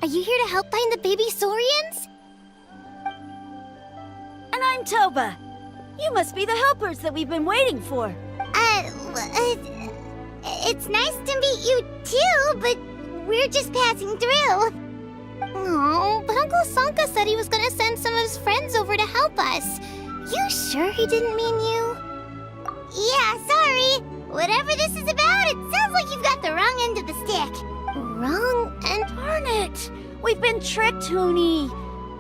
Are you here to help find the baby Scions? And I'm Toba. You must be the helpers that we've been waiting for. It's nice to meet you too, but we're just passing through. Oh, but Uncle Sanka said he was gonna send some of his friends over to help us. You sure he didn't mean you? Yeah, sorry. Whatever this is about, it sounds like you've got the wrong end of the stick. Wrong end? Darn it! We've been tricked, Huni.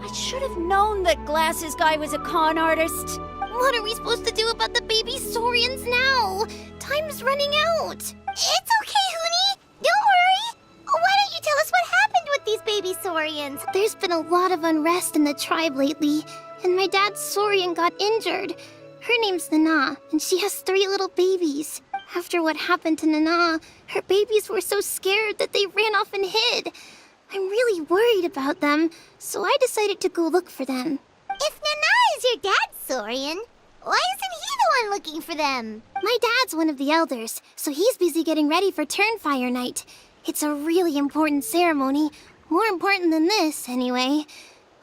I should have known that Glasses Guy was a con artist. What are we supposed to do about the baby Scions now? Time's running out. It's okay, Huni. Don't worry. Why don't you tell us what happened with these baby Scions? There's been a lot of unrest in the tribe lately, and my dad's Saurian got injured. Her name's Nana, and she has 3 little babies. After what happened to Nana, her babies were so scared that they ran off and hid. I'm really worried about them, so I decided to go look for them. If Nana is your dad's Saurian, why isn't he the one looking for them? My dad's one of the elders, so he's busy getting ready for Turnfire night. It's a really important ceremony, more important than this, anyway.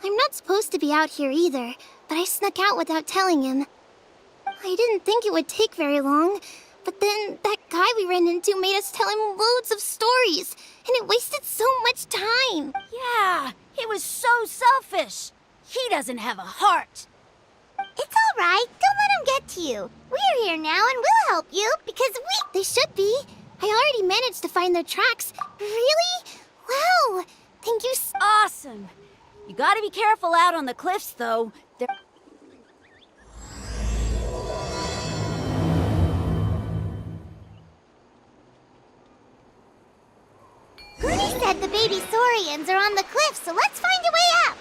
I'm not supposed to be out here either, but I snuck out without telling him. I didn't think it would take very long, but then that guy we ran into made us tell him loads of stories, and it wasted so much time. Yeah, he was so selfish. He doesn't have a heart. It's all right. Don't let him get to you. We're here now and we'll help you because They should be. I already managed to find their tracks. Really? Wow. Thank you Awesome. You gotta be careful out on the cliffs, though. Gurney said the baby Sorians are on the cliff, so let's find a way up.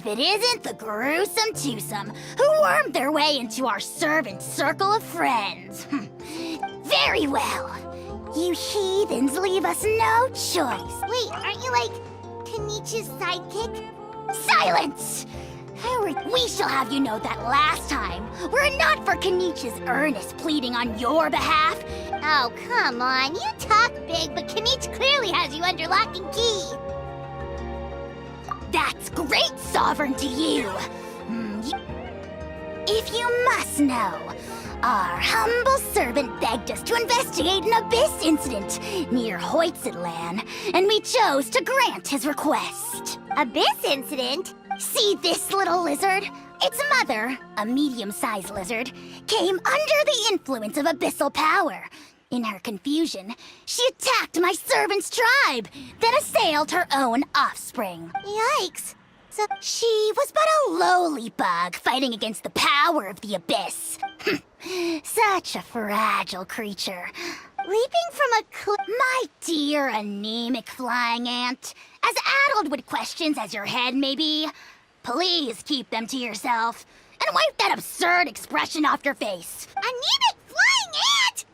it isn't the gruesome twosome who wormed their way into our servant circle of friends. Very well. You heathens leave us no choice. Wait, aren't you like Kinich's sidekick? Silence! We shall have you know that last time, were it not for Kinich's earnest pleading on your behalf. Oh, come on. You talk big, but Kinich clearly has you under lock and key. That's great sovereign to you. If you must know, our humble servant begged us to investigate an abyss incident near Hoytsidlan, and we chose to grant his request. Abyss incident? See this little lizard? Its mother, a medium-sized lizard, came under the influence of abyssal power. In her confusion, she attacked my servant's tribe, then assailed her own offspring. Yikes! So she was but a lowly bug fighting against the power of the abyss. Such a fragile creature. Leaping from a my dear anemic flying ant, as addled with questions as your head may be, please keep them to yourself and wipe that absurd expression off your face. Anemic flying ant?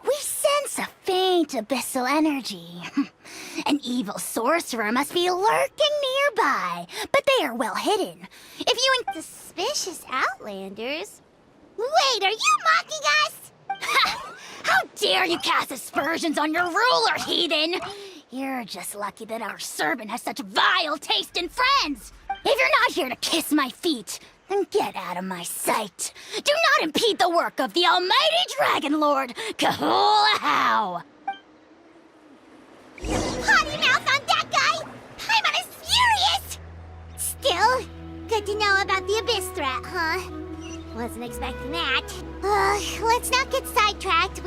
We sense a faint abyssal energy. An evil sorcerer must be lurking nearby, but they are well hidden. If you suspicious outlanders... Wait, are you mocking us? How dare you cast aspersions on your ruler, heathen! You're just lucky that our servant has such vile taste in friends! If you're not here to kiss my feet, then get out of my sight. Do not impede the work of the almighty Dragon Lord, Kahula-How! Potty mouth on that guy! I'm furious! Still, good to know about the abyss threat, huh? Wasn't expecting that. Let's not get sidetracked.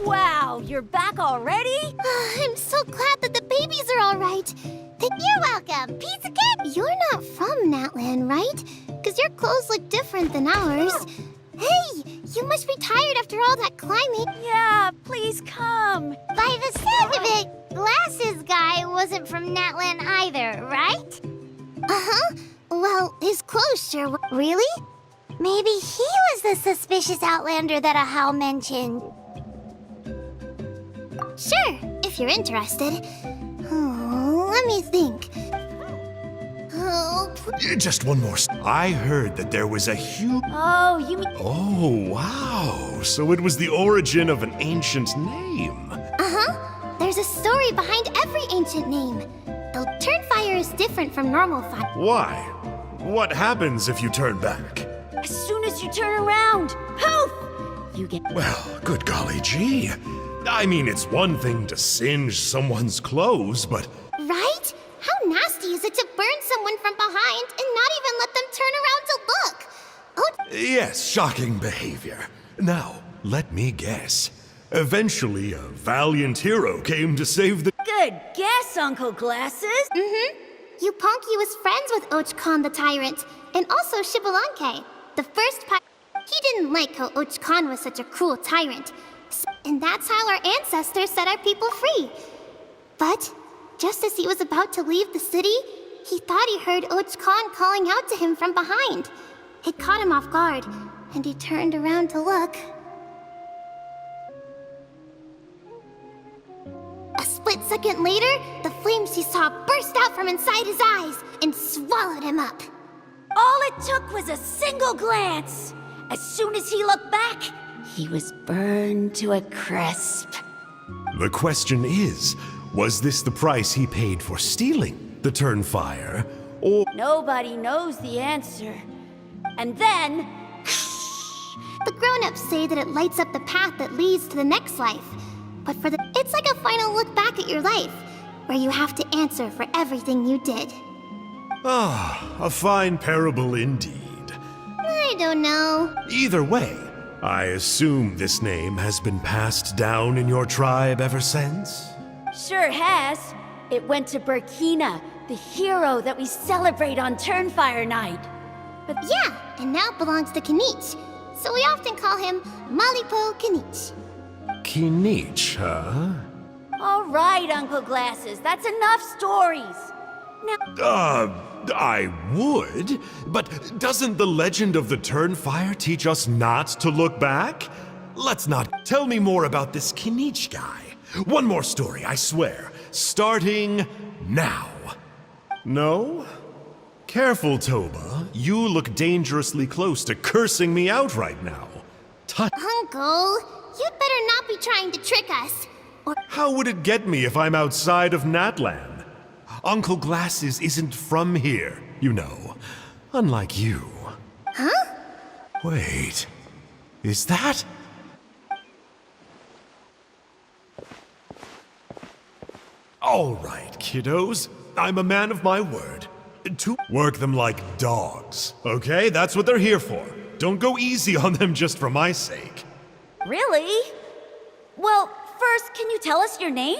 Wow, you're back already? I'm so glad that the babies are all right. You're welcome. Pizza Kid! You're not from Natland, right? Because your clothes look different than ours. Hey, you must be tired after all that climbing. Yeah, please come. By the sound of it, Glasses Guy wasn't from Natland either, right? Uh-huh. Well, his clothes sure were. Really? Maybe he was the suspicious outlander that Ahau mentioned. Sure, if you're interested. Let me think. Just one more. I heard that there was a huge... Oh, you mean... Oh, wow. So it was the origin of an ancient name. Uh-huh. There's a story behind every ancient name. The Turnfire is different from normal fire. Why? What happens if you turn back? As soon as you turn around, poof! You get... Well, good golly gee. I mean, it's one thing to singe someone's clothes, but... Right? How nasty is it to burn someone from behind and not even let them turn around to look? Oh... Yes, shocking behavior. Now, let me guess. Eventually, a valiant hero came to save the... Good guess, Uncle Glasses. Yuoanqui was friends with Ochkon the Tyrant, and also Yuoanqui, the first He didn't like how Ochkon was such a cruel tyrant, and that's how our ancestors set our people free. But, just as he was about to leave the city, he thought he heard Ochkon calling out to him from behind. It caught him off guard, and he turned around to look. A split second later, the flames he saw burst out from inside his eyes and swallowed him up. All it took was a single glance. As soon as he looked back, he was burned to a crisp. The question is, was this the price he paid for stealing the Turnfire, or... Nobody knows the answer. And then... The grown-ups say that it lights up the path that leads to the next life. But for the... It's like a final look back at your life, where you have to answer for everything you did. Ah, a fine parable indeed. I don't know. Either way, I assume this name has been passed down in your tribe ever since? Sure has. It went to Burkina, the hero that we celebrate on Turnfire night. But yeah, and now it belongs to Kinich. So we often call him Malipo Kinich. Kinich, huh? All right, Uncle Glasses, that's enough stories. Now, I would, but doesn't the legend of the Turnfire teach us not to look back? Let's not. Tell me more about this Kinich guy. One more story, I swear. Starting now. No? Careful, Toba. You look dangerously close to cursing me out right now. Uncle, you'd better not be trying to trick us. Or How would it get me if I'm outside of Natlan? Uncle Glasses isn't from here, you know. Unlike you. Huh? Wait. Is that? All right, kiddos. I'm a man of my word. To work them like dogs, okay? That's what they're here for. Don't go easy on them just for my sake. really? Well, first, can you tell us your name?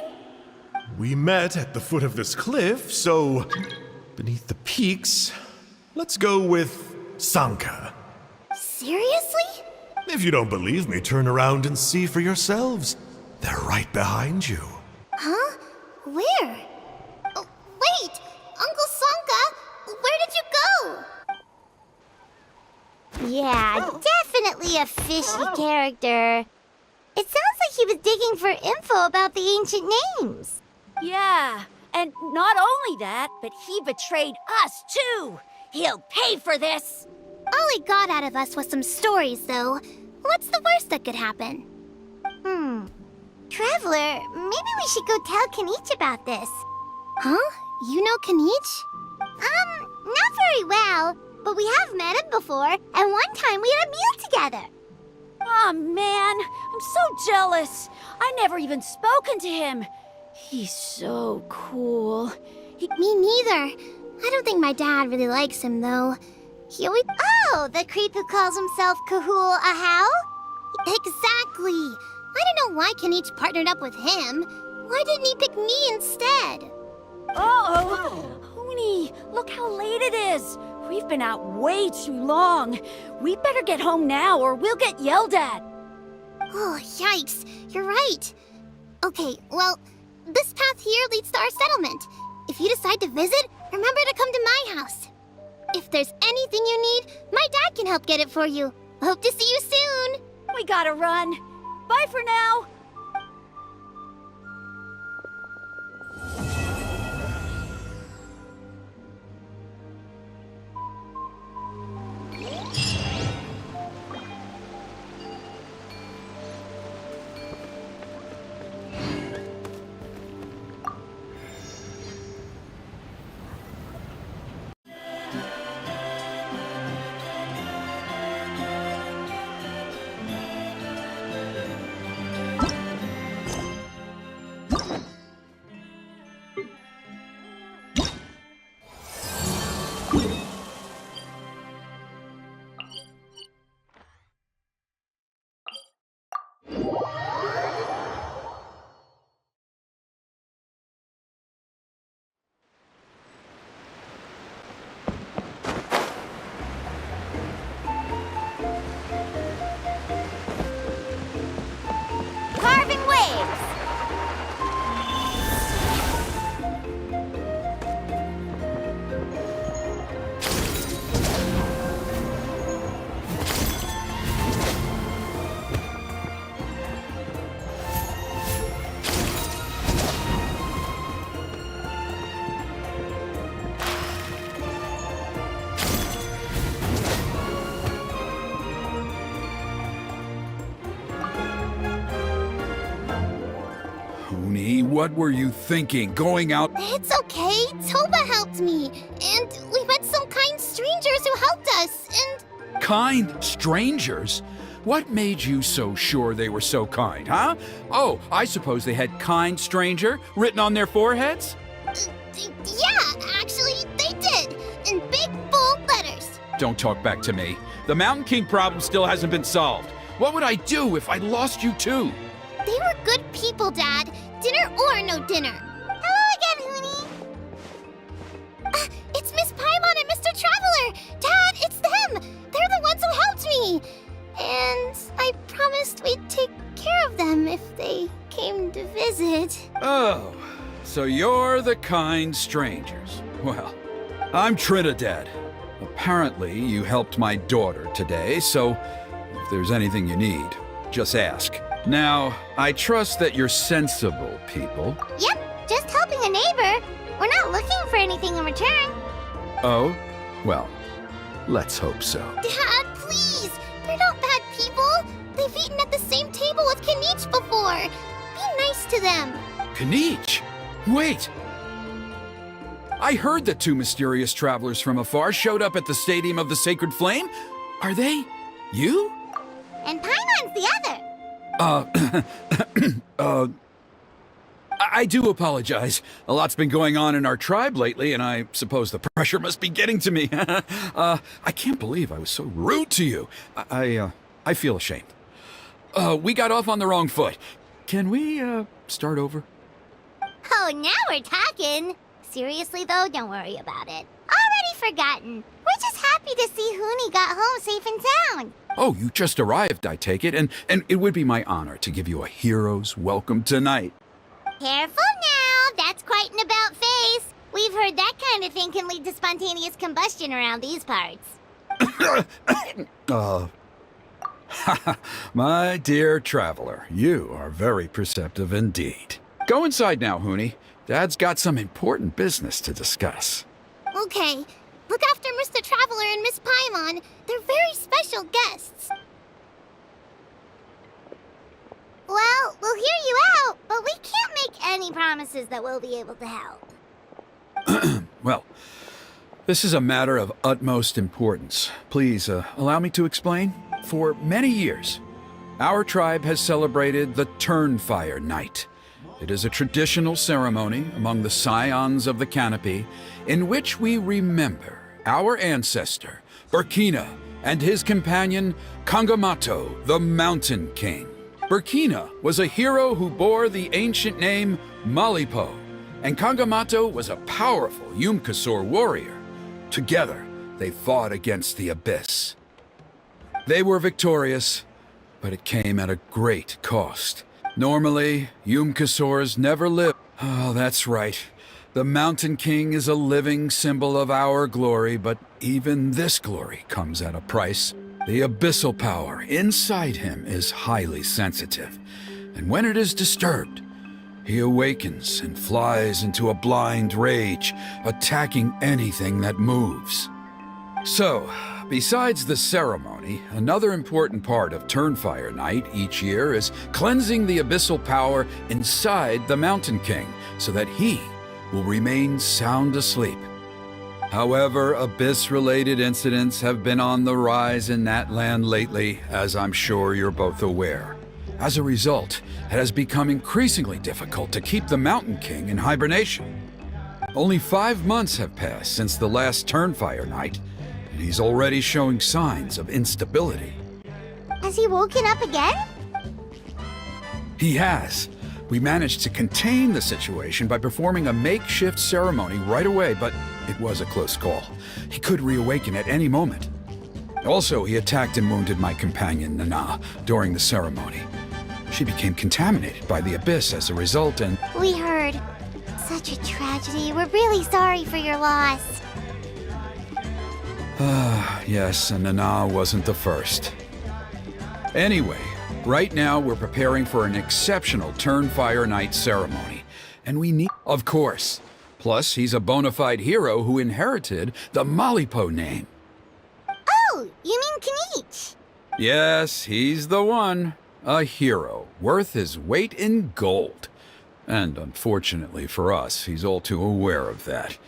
We met at the foot of this cliff, so beneath the peaks, let's go with Sanka. Seriously? If you don't believe me, turn around and see for yourselves. They're right behind you. Huh? Where? Oh, wait! Uncle Sanka, where did you go? Yeah, definitely a fishy character. It sounds like he was digging for info about the ancient names. Yeah, and not only that, but he betrayed us too. He'll pay for this. All he got out of us was some stories, though. What's the worst that could happen? Traveler, maybe we should go tell Kinich about this. Huh? You know Kinich? Not very well, but we have met him before, and one time we had a meal together. Aw, man, I'm so jealous. I never even spoken to him. He's so cool. Me neither. I don't think my dad really likes him, though. He always— Oh, the creep who calls himself Kahul Ahau? Exactly. I don't know why Kinich partnered up with him. Why didn't he pick me instead? Uh-oh. Huni, look how late it is. We've been out way too long. We better get home now or we'll get yelled at. Oh, yikes. You're right. Okay, well, this path here leads to our settlement. If you decide to visit, remember to come to my house. If there's anything you need, my dad can help get it for you. Hope to see you soon. We gotta run. Bye for now. Carving waves. What were you thinking, going out? It's okay. Toba helped me. And we met some kind strangers who helped us. And Kind strangers? What made you so sure they were so kind, huh? Oh, I suppose they had kind stranger written on their foreheads? yeah, actually, they did. In big, bold letters. Don't talk back to me. The Mountain King problem still hasn't been solved. What would I do if I lost you too? They were good people, Dad. dinner or no dinner. Hello again, Hoonie. It's Miss Paimon and Mr. Traveler. Dad, it's them. They're the ones who helped me. And I promised we'd take care of them if they came to visit. Oh, so you're the kind strangers. Well, I'm Trinidad. Apparently, you helped my daughter today, so if there's anything you need, just ask. Now, I trust that you're sensible people. Yep, just helping a neighbor. We're not looking for anything in return. Oh? Well, let's hope so. Dad, please. They're not bad people. They've eaten at the same table with Kinich before. Be nice to them. Kinich! Wait! I heard that two mysterious travelers from afar showed up at the Stadium of the Sacred Flame. Are they you? And Paimon's the other. I do apologize. A lot's been going on in our tribe lately, and I suppose the pressure must be getting to me. I can't believe I was so rude to you. I feel ashamed. We got off on the wrong foot. Can we, start over? Oh, now we're talking. Seriously, though, don't worry about it. Already forgotten. We're just happy to see Hoonie got home safe and sound. Oh, you just arrived, I take it, and it would be my honor to give you a hero's welcome tonight. Careful now. That's quite an about face. We've heard that kind of thing can lead to spontaneous combustion around these parts. My dear traveler, you are very perceptive indeed. Go inside now, Hoonie. Dad's got some important business to discuss. Okay. Look after Mr. Traveler and Miss Paimon. They're very special guests. Well, we'll hear you out, but we can't make any promises that we'll be able to help. Well, this is a matter of utmost importance. Please, allow me to explain. For many years, our tribe has celebrated the Turnfire Night. It is a traditional ceremony among the Scions of the Canopy in which we remember our ancestor, Burkina, and his companion, Kangamato, the Mountain King. Burkina was a hero who bore the ancient name Malipo, and Kangamato was a powerful Yupanqui warrior. Together, they fought against the Abyss. They were victorious, but it came at a great cost. Normally, Yupanqui never live. Oh, that's right. The Mountain King is a living symbol of our glory, but even this glory comes at a price. The abyssal power inside him is highly sensitive, and when it is disturbed, he awakens and flies into a blind rage, attacking anything that moves. So, besides the ceremony, another important part of Turnfire Night each year is cleansing the abyssal power inside the Mountain King so that he will remain sound asleep. However, Abyss-related incidents have been on the rise in that land lately, as I'm sure you're both aware. As a result, it has become increasingly difficult to keep the Mountain King in hibernation. Only 5 months have passed since the last Turnfire Night, and he's already showing signs of instability. Has he woken up again? He has. We managed to contain the situation by performing a makeshift ceremony right away, but it was a close call. He could reawaken at any moment. Also, he attacked and wounded my companion, Nana, during the ceremony. She became contaminated by the Abyss as a result, and... We heard. Such a tragedy. We're really sorry for your loss. Yes, and Nana wasn't the first. Anyway, right now we're preparing for an exceptional Turnfire Night ceremony, and we need... Of course. Plus, he's a bona fide hero who inherited the Malipo name. Oh, you mean Kinich? Yes, he's the one. A hero, worth his weight in gold. And unfortunately for us, he's all too aware of that.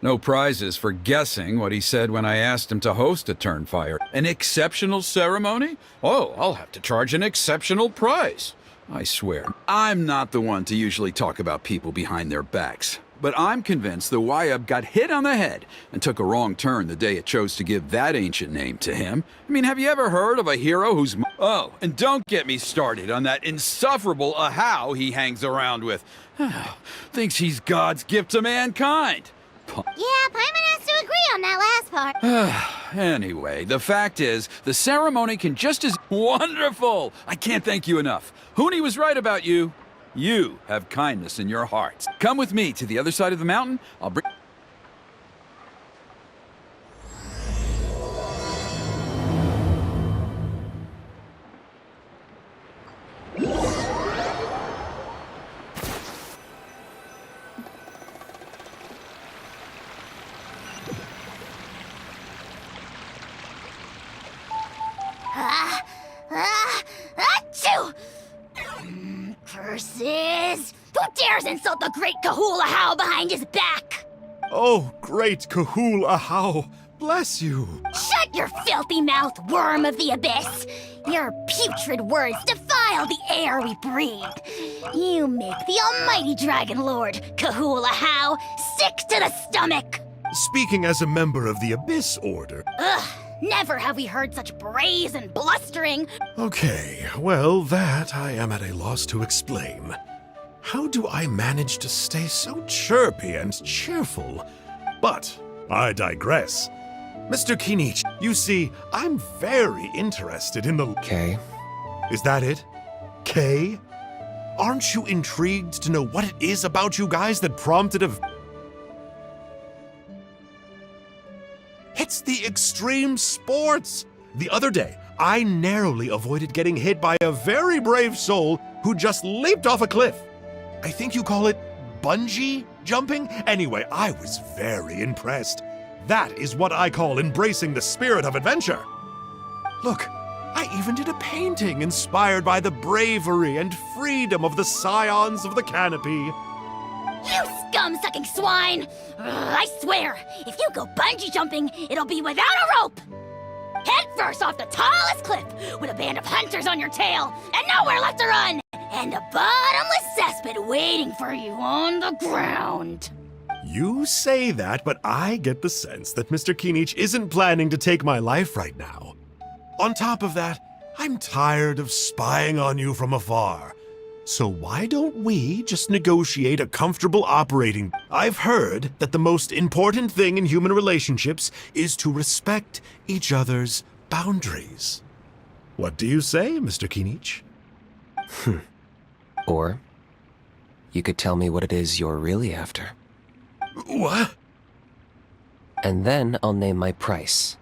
No prizes for guessing what he said when I asked him to host a Turnfire. An exceptional ceremony? Oh, I'll have to charge an exceptional price. I swear, I'm not the one to usually talk about people behind their backs. But I'm convinced the Wayab got hit on the head and took a wrong turn the day it chose to give that ancient name to him. I mean, have you ever heard of a hero who's... Oh, and don't get me started on that insufferable Ahau he hangs around with. Thinks he's God's gift to mankind. Yeah, Paimon has to agree on that last part. Anyway, the fact is, the ceremony can just as... Wonderful! I can't thank you enough. Huni was right about you. You have kindness in your hearts. Come with me to the other side of the mountain. I'll bring... Achoo! Curses! Who dares insult the great Kahul Ahau behind his back? Oh, great Kahul Ahau, bless you. Shut your filthy mouth, worm of the abyss! Your putrid words defile the air we breathe. You make the almighty Dragon Lord, Kahul Ahau, sick to the stomach! Speaking as a member of the Abyss Order. Ugh, never have we heard such brazen blustering. Okay, well, that I am at a loss to explain. How do I manage to stay so chirpy and cheerful? But I digress. Mr. Kinich, you see, I'm very interested in the... K. Is that it? K? Aren't you intrigued to know what it is about you guys that prompted a... It's the extreme sports! The other day, I narrowly avoided getting hit by a very brave soul who just leaped off a cliff. I think you call it bungee jumping? Anyway, I was very impressed. That is what I call embracing the spirit of adventure. Look, I even did a painting inspired by the bravery and freedom of the Scions of the Canopy. You scum-sucking swine! I swear, if you go bungee jumping, it'll be without a rope! Head first off the tallest cliff, with a band of hunters on your tail, and nowhere left to run! And a bottomless cesspit waiting for you on the ground! You say that, but I get the sense that Mr. Kinich isn't planning to take my life right now. On top of that, I'm tired of spying on you from afar. So why don't we just negotiate a comfortable operating? I've heard that the most important thing in human relationships is to respect each other's boundaries. What do you say, Mr. Kinich? Or you could tell me what it is you're really after. What? And then I'll name my price.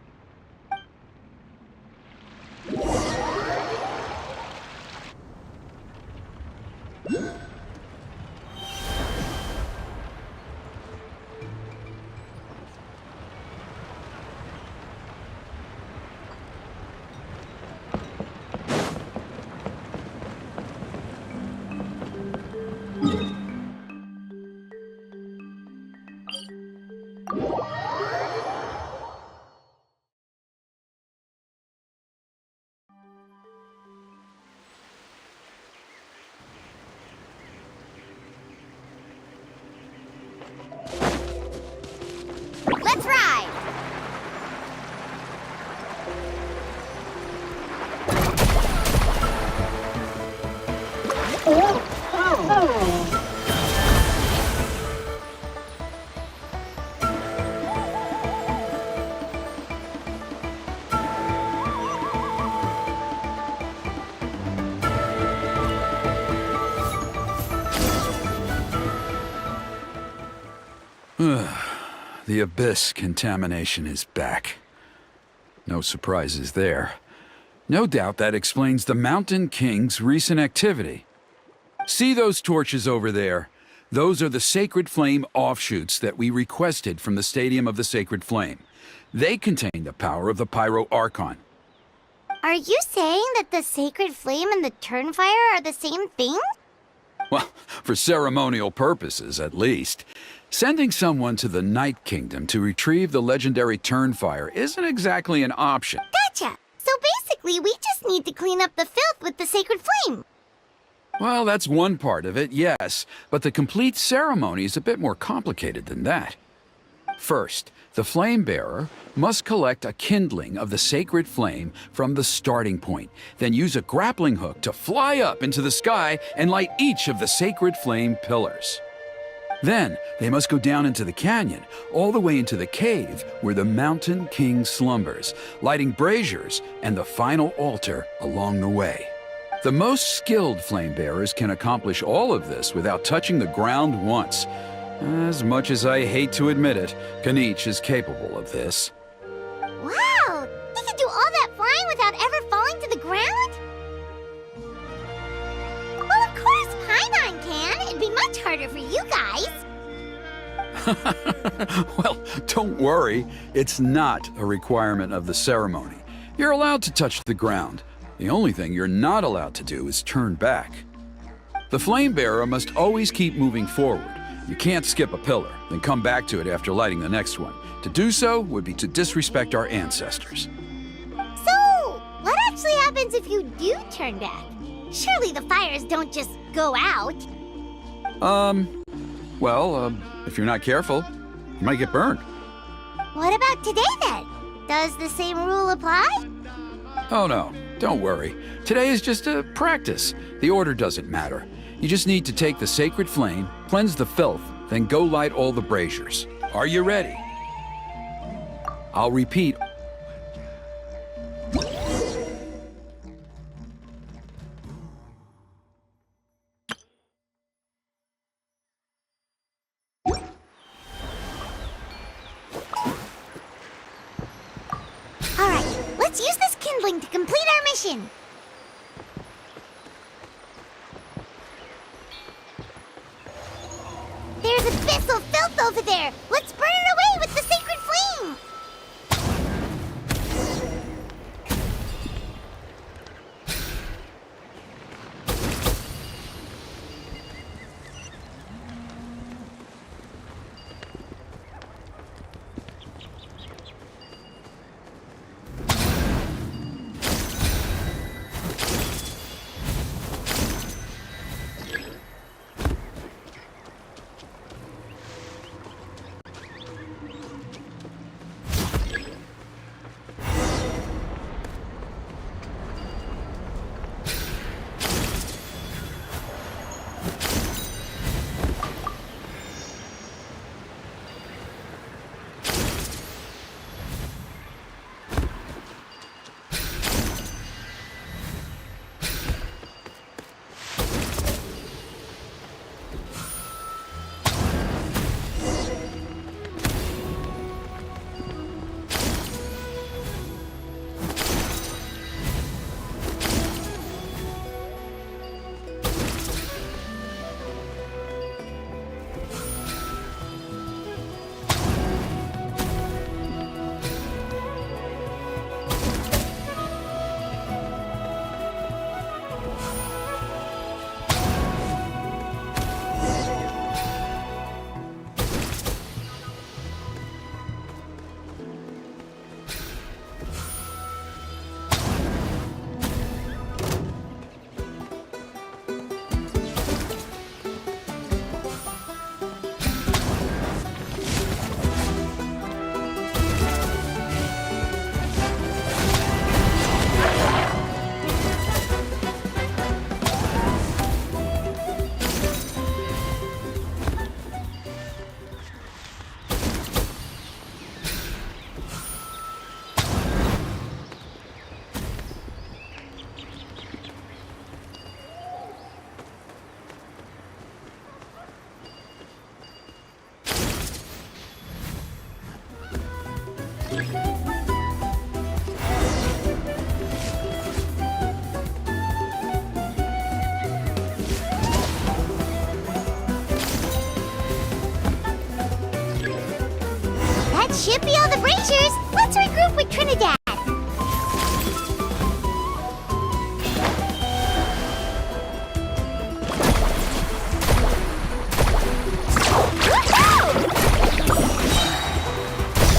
Let's ride! The Abyss contamination is back. No surprises there. No doubt that explains the Mountain King's recent activity. See those torches over there? Those are the Sacred Flame offshoots that we requested from the Stadium of the Sacred Flame. They contain the power of the Pyro Archon. Are you saying that the Sacred Flame and the Turnfire are the same thing? Well, for ceremonial purposes, at least. Sending someone to the Night Kingdom to retrieve the legendary Turnfire isn't exactly an option. Gotcha! So basically, we just need to clean up the filth with the Sacred Flame. Well, that's one part of it, yes, but the complete ceremony is a bit more complicated than that. First, the flame bearer must collect a kindling of the sacred flame from the starting point, then use a grappling hook to fly up into the sky and light each of the sacred flame pillars. Then, they must go down into the canyon, all the way into the cave where the Mountain King slumbers, lighting braziers and the final altar along the way. The most skilled flame bearers can accomplish all of this without touching the ground once. As much as I hate to admit it, Kinich is capable of this. Wow! They can do all that flying without ever falling to the ground? Well, of course Paimon can. It'd be much harder for you guys. Well, don't worry. It's not a requirement of the ceremony. You're allowed to touch the ground. The only thing you're not allowed to do is turn back. The flame bearer must always keep moving forward. You can't skip a pillar, then come back to it after lighting the next one. To do so would be to disrespect our ancestors. So, what actually happens if you do turn back? Surely the fires don't just go out. If you're not careful, you might get burned. What about today then? Does the same rule apply? Oh no, don't worry. Today is just a practice. The order doesn't matter. You just need to take the sacred flame, cleanse the filth, then go light all the braziers. Are you ready? I'll repeat. Alright, let's use this kindling to complete our mission. There's abyssal filth over there! Let's burn it away with the sacred flame! Should be all the braziers. Let's regroup with Trinidad.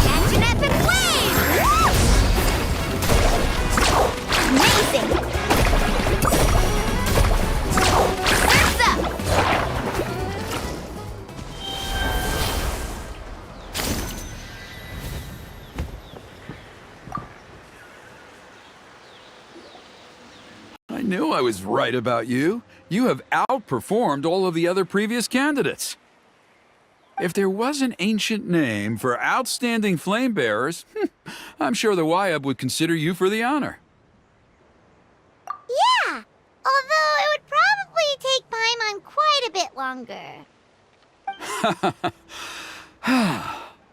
Catching up in flames! Amazing! knew I was right about you. You have outperformed all of the other previous candidates. If there was an ancient name for outstanding flame bearers, I'm sure the Wayab would consider you for the honor. Yeah, although it would probably take Paimon quite a bit longer.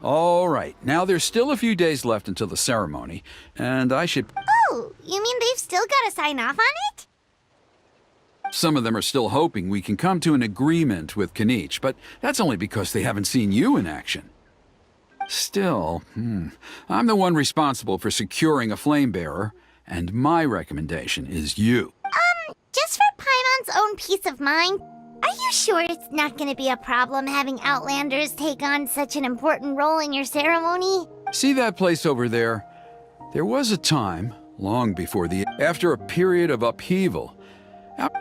All right, now there's still a few days left until the ceremony, and I should... Oh, you mean they've still got to sign off on it? Some of them are still hoping we can come to an agreement with Kinich, but that's only because they haven't seen you in action. Still, I'm the one responsible for securing a flame bearer, and my recommendation is you. Just for Paimon's own peace of mind, are you sure it's not going to be a problem having Outlanders take on such an important role in your ceremony? See that place over there? There was a time, long before after a period of upheaval,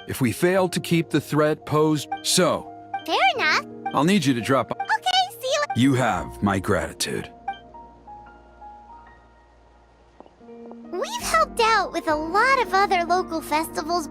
if we failed to keep the threat posed, so... Fair enough. I'll need you to drop... Okay, see you You have my gratitude. We've helped out with a lot of other local festivals.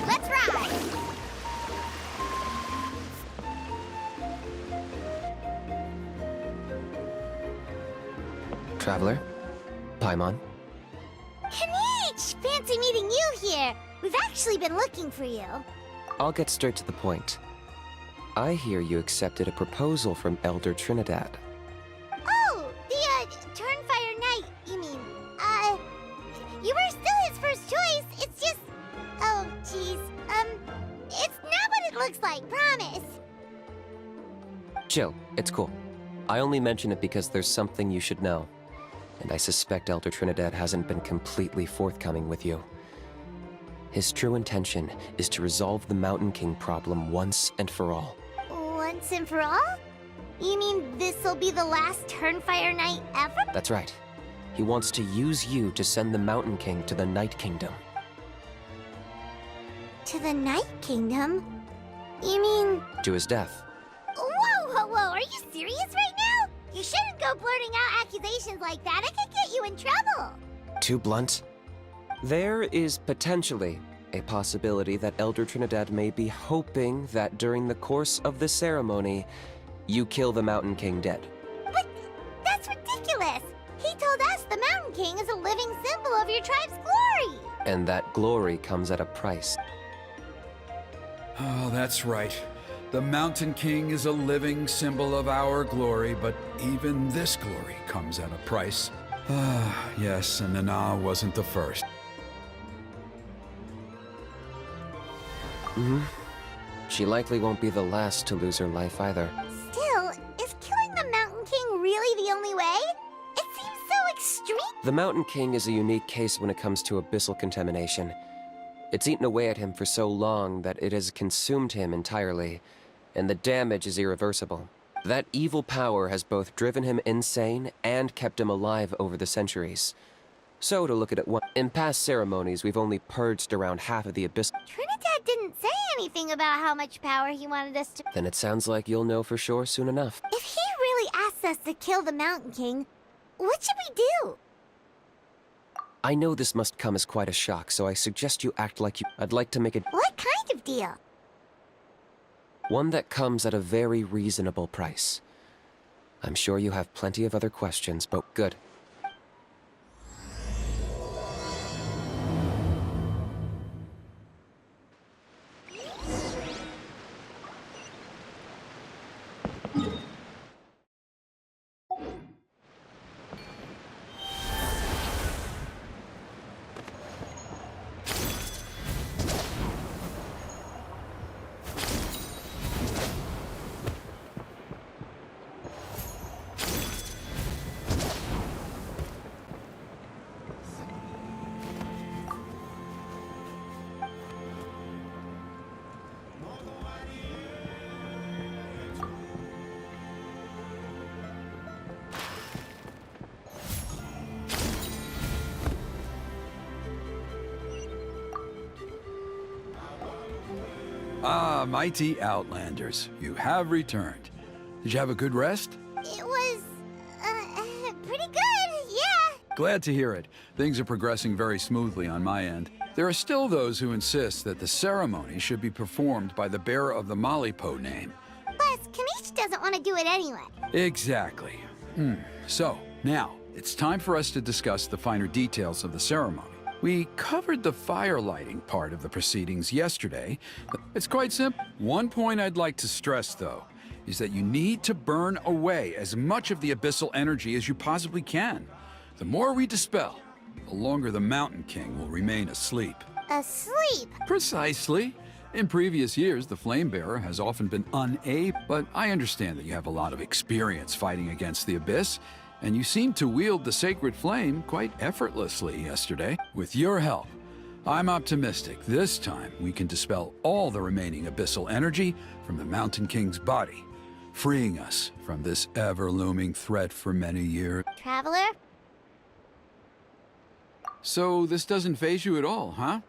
Let's ride! Traveler? Paimon? Kinich! Fancy meeting you here. We've actually been looking for you. I'll get straight to the point. I hear you accepted a proposal from Elder Trinidad. Oh, the, Turnfire Knight, you mean. You were still his first choice. It's just... Oh, jeez. It's not what it looks like, promise. Chill, it's cool. I only mention it because there's something you should know. And I suspect Elder Trinidad hasn't been completely forthcoming with you. His true intention is to resolve the Mountain King problem once and for all. Once and for all? You mean this'll be the last Turnfire Knight ever? That's right. He wants to use you to send the Mountain King to the Night Kingdom. To the Night Kingdom? You mean... To his death. Whoa! Are you serious right now? You shouldn't go blurting out accusations like that. It could get you in trouble. Too blunt? There is potentially a possibility that Elder Trinidad may be hoping that during the course of the ceremony, you kill the Mountain King dead. But that's ridiculous. He told us the Mountain King is a living symbol of your tribe's glory. And that glory comes at a price. Oh, that's right. The Mountain King is a living symbol of our glory, but even this glory comes at a price. Ah, yes, and Nana wasn't the first. She likely won't be the last to lose her life either. Still, is killing the Mountain King really the only way? It seems so extreme. The Mountain King is a unique case when it comes to abyssal contamination. It's eaten away at him for so long that it has consumed him entirely, and the damage is irreversible. That evil power has both driven him insane and kept him alive over the centuries. So, to look at it in past ceremonies, we've only purged around half of the abyss. Trinidad didn't say anything about how much power he wanted us to... Then it sounds like you'll know for sure soon enough. If he really asks us to kill the Mountain King, what should we do? I know this must come as quite a shock, so I suggest you act like you... I'd like to make it What kind of deal? one that comes at a very reasonable price. I'm sure you have plenty of other questions, but good. Ah, mighty Outlanders, you have returned. Did you have a good rest? It was, pretty good, yeah. Glad to hear it. Things are progressing very smoothly on my end. There are still those who insist that the ceremony should be performed by the bearer of the Malipo name. Plus, Kinich doesn't want to do it anyway. Exactly. So, now, it's time for us to discuss the finer details of the ceremony. We covered the fire lighting part of the proceedings yesterday. It's quite simple. One point I'd like to stress, though, is that you need to burn away as much of the abyssal energy as you possibly can. The more we dispel, the longer the Mountain King will remain asleep. Asleep? Precisely. In previous years, the Flamebearer has often been unable, but I understand that you have a lot of experience fighting against the Abyss, and you seem to wield the sacred flame quite effortlessly yesterday. With your help, I'm optimistic this time we can dispel all the remaining abyssal energy from the Mountain King's body, freeing us from this ever-looming threat for many years. Traveler? So this doesn't faze you at all, huh?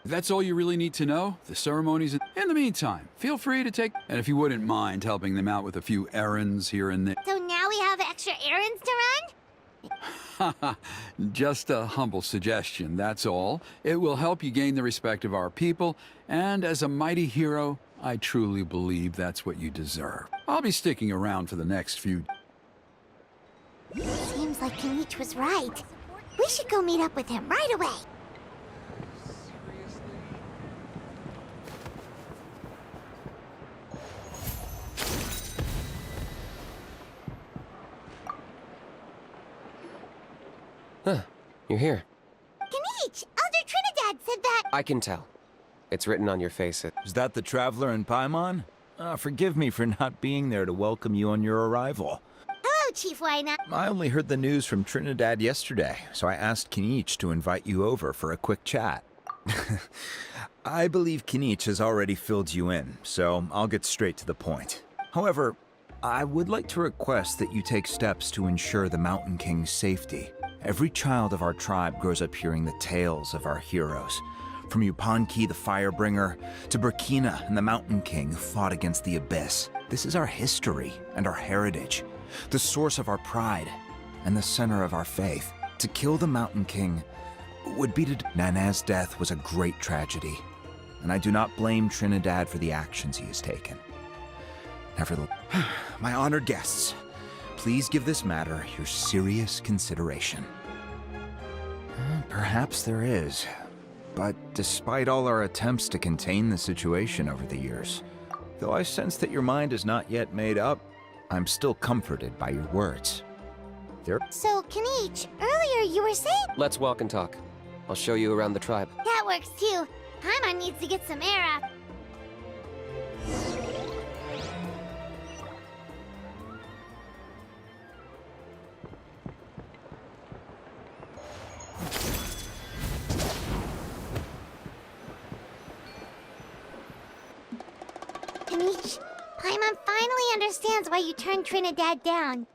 That's all you really need to know? The ceremonies? In the meantime, feel free to take... And if you wouldn't mind helping them out with a few errands here and there... So now we have extra errands to run? Just a humble suggestion, that's all. It will help you gain the respect of our people, and as a mighty hero, I truly believe that's what you deserve. I'll be sticking around for the next few... Seems like Kinich was right. We should go meet up with him right away. Huh, you're here. Kinich, Elder Trinidad said that... I can tell. It's written on your face. Is that the Traveler in Paimon? Forgive me for not being there to welcome you on your arrival. Hello, Chief Waina. I only heard the news from Trinidad yesterday, so I asked Kinich to invite you over for a quick chat. I believe Kinich has already filled you in, so I'll get straight to the point. However, I would like to request that you take steps to ensure the Mountain King's safety. Every child of our tribe grows up hearing the tales of our heroes. From Yupanqui the Firebringer, to Burkina and the Mountain King who fought against the Abyss. This is our history and our heritage, the source of our pride and the center of our faith. To kill the Mountain King would be to... Nana's death was a great tragedy, and I do not blame Trinidad for the actions he has taken. Nevertheless, my honored guests, please give this matter your serious consideration. Perhaps there is. But despite all our attempts to contain the situation over the years, though I sense that your mind is not yet made up, I'm still comforted by your words. So, Kinich, earlier you were saying... Let's walk and talk. I'll show you around the tribe. That works too. Paimon needs to get some air out. Kinich, Paimon finally understands why you turned Trinidad down.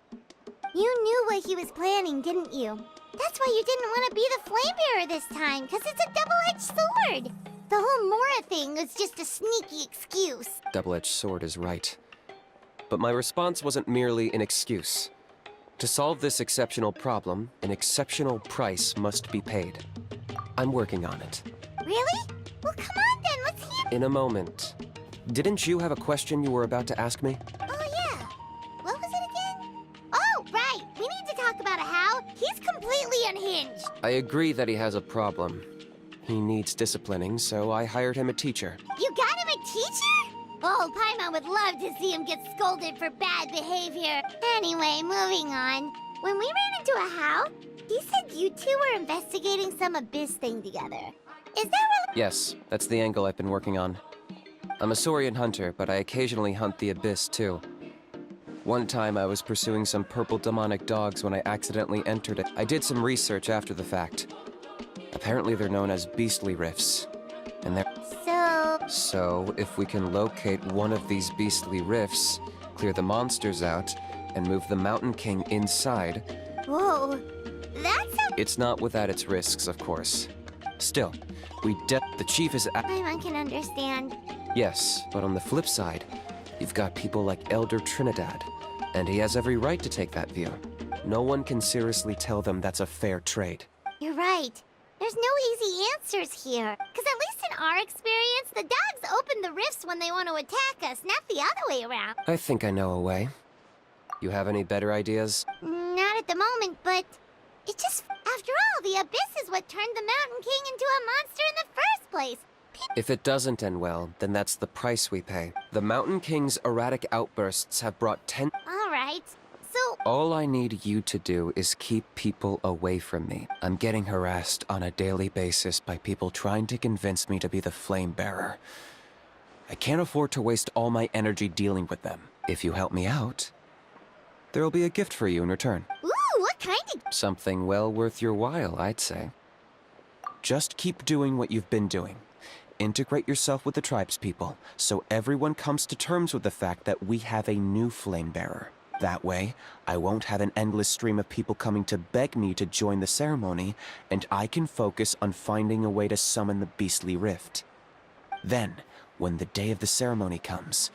You knew what he was planning, didn't you? That's why you didn't want to be the Flamebearer this time, because it's a double-edged sword. The whole Mora thing was just a sneaky excuse. Double-edged sword is right. But my response wasn't merely an excuse. To solve this exceptional problem, an exceptional price must be paid. I'm working on it. Really? Well, come on then, let's hear... In a moment. Didn't you have a question you were about to ask me? Oh, yeah. What was it again? Oh, right. We need to talk about how he's completely unhinged. I agree that he has a problem. He needs disciplining, so I hired him a teacher. You got him a teacher? Oh, Paimon would love to see him get scolded for bad behavior. Anyway, moving on. When we ran into a how, he said you two were investigating some Abyss thing together. Is that really... Yes, that's the angle I've been working on. I'm a Saurian hunter, but I occasionally hunt the Abyss too. One time I was pursuing some purple demonic dogs when I accidentally entered it. I did some research after the fact. Apparently they're known as beastly rifts. And they're... So, if we can locate one of these beastly rifts, clear the monsters out, and move the Mountain King inside... Whoa, that's a... It's not without its risks, of course. Still, the chief is... Paimon can understand. Yes, but on the flip side, you've got people like Elder Trinidad, and he has every right to take that view. No one can seriously tell them that's a fair trade. You're right. There's no easy answers here. Because at least in our experience, the dogs open the rifts when they want to attack us, not the other way around. I think I know a way. You have any better ideas? Not at the moment, but it just... After all, the Abyss is what turned the Mountain King into a monster in the first place. If it doesn't end well, then that's the price we pay. The Mountain King's erratic outbursts have brought All right. So, All I need you to do is keep people away from me. I'm getting harassed on a daily basis by people trying to convince me to be the flame bearer. I can't afford to waste all my energy dealing with them. If you help me out, there'll be a gift for you in return. ooh, what kind of... Something well worth your while, I'd say. Just keep doing what you've been doing. Integrate yourself with the tribespeople, so everyone comes to terms with the fact that we have a new flame bearer. That way, I won't have an endless stream of people coming to beg me to join the ceremony, and I can focus on finding a way to summon the beastly rift. Then, when the day of the ceremony comes,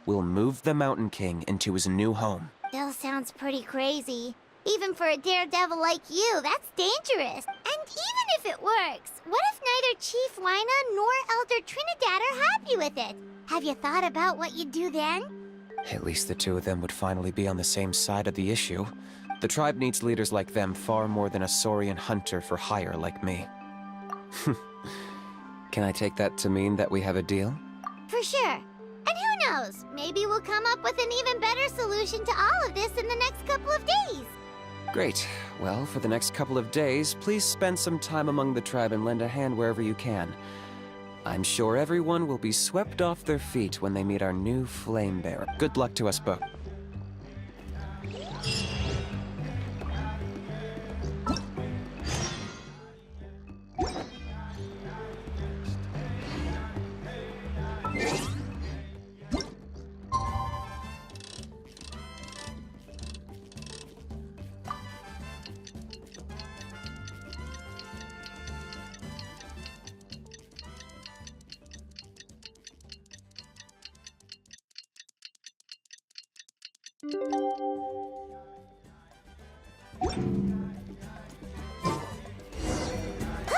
we'll move the Mountain King into his new home. Still sounds pretty crazy. Even for a daredevil like you, that's dangerous. And even if it works, what if neither Chief Lina nor Elder Trinidad are happy with it? Have you thought about what you'd do then? At least the two of them would finally be on the same side of the issue. The tribe needs leaders like them far more than a Saurian hunter for hire like me. Can I take that to mean that we have a deal? For sure. And who knows, maybe we'll come up with an even better solution to all of this in the next couple of days. Great. Well, for the next couple of days, please spend some time among the tribe and lend a hand wherever you can. I'm sure everyone will be swept off their feet when they meet our new flame bearer. Good luck to us both.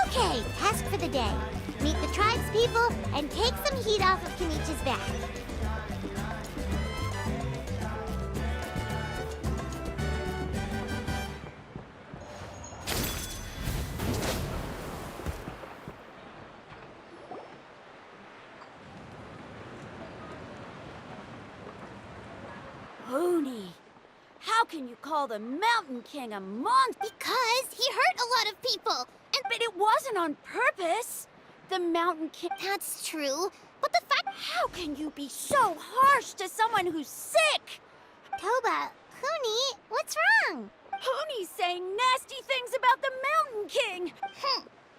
Okay, task for the day. Meet the tribespeople and take some heat off of Kinich's back. Hoonie, how can you call the Mountain King a monster? Because he hurt a lot of people. But it wasn't on purpose. The Mountain King... That's true. But the fact... How can you be so harsh to someone who's sick? Toba, Huni, what's wrong? Hoonie's saying nasty things about the Mountain King.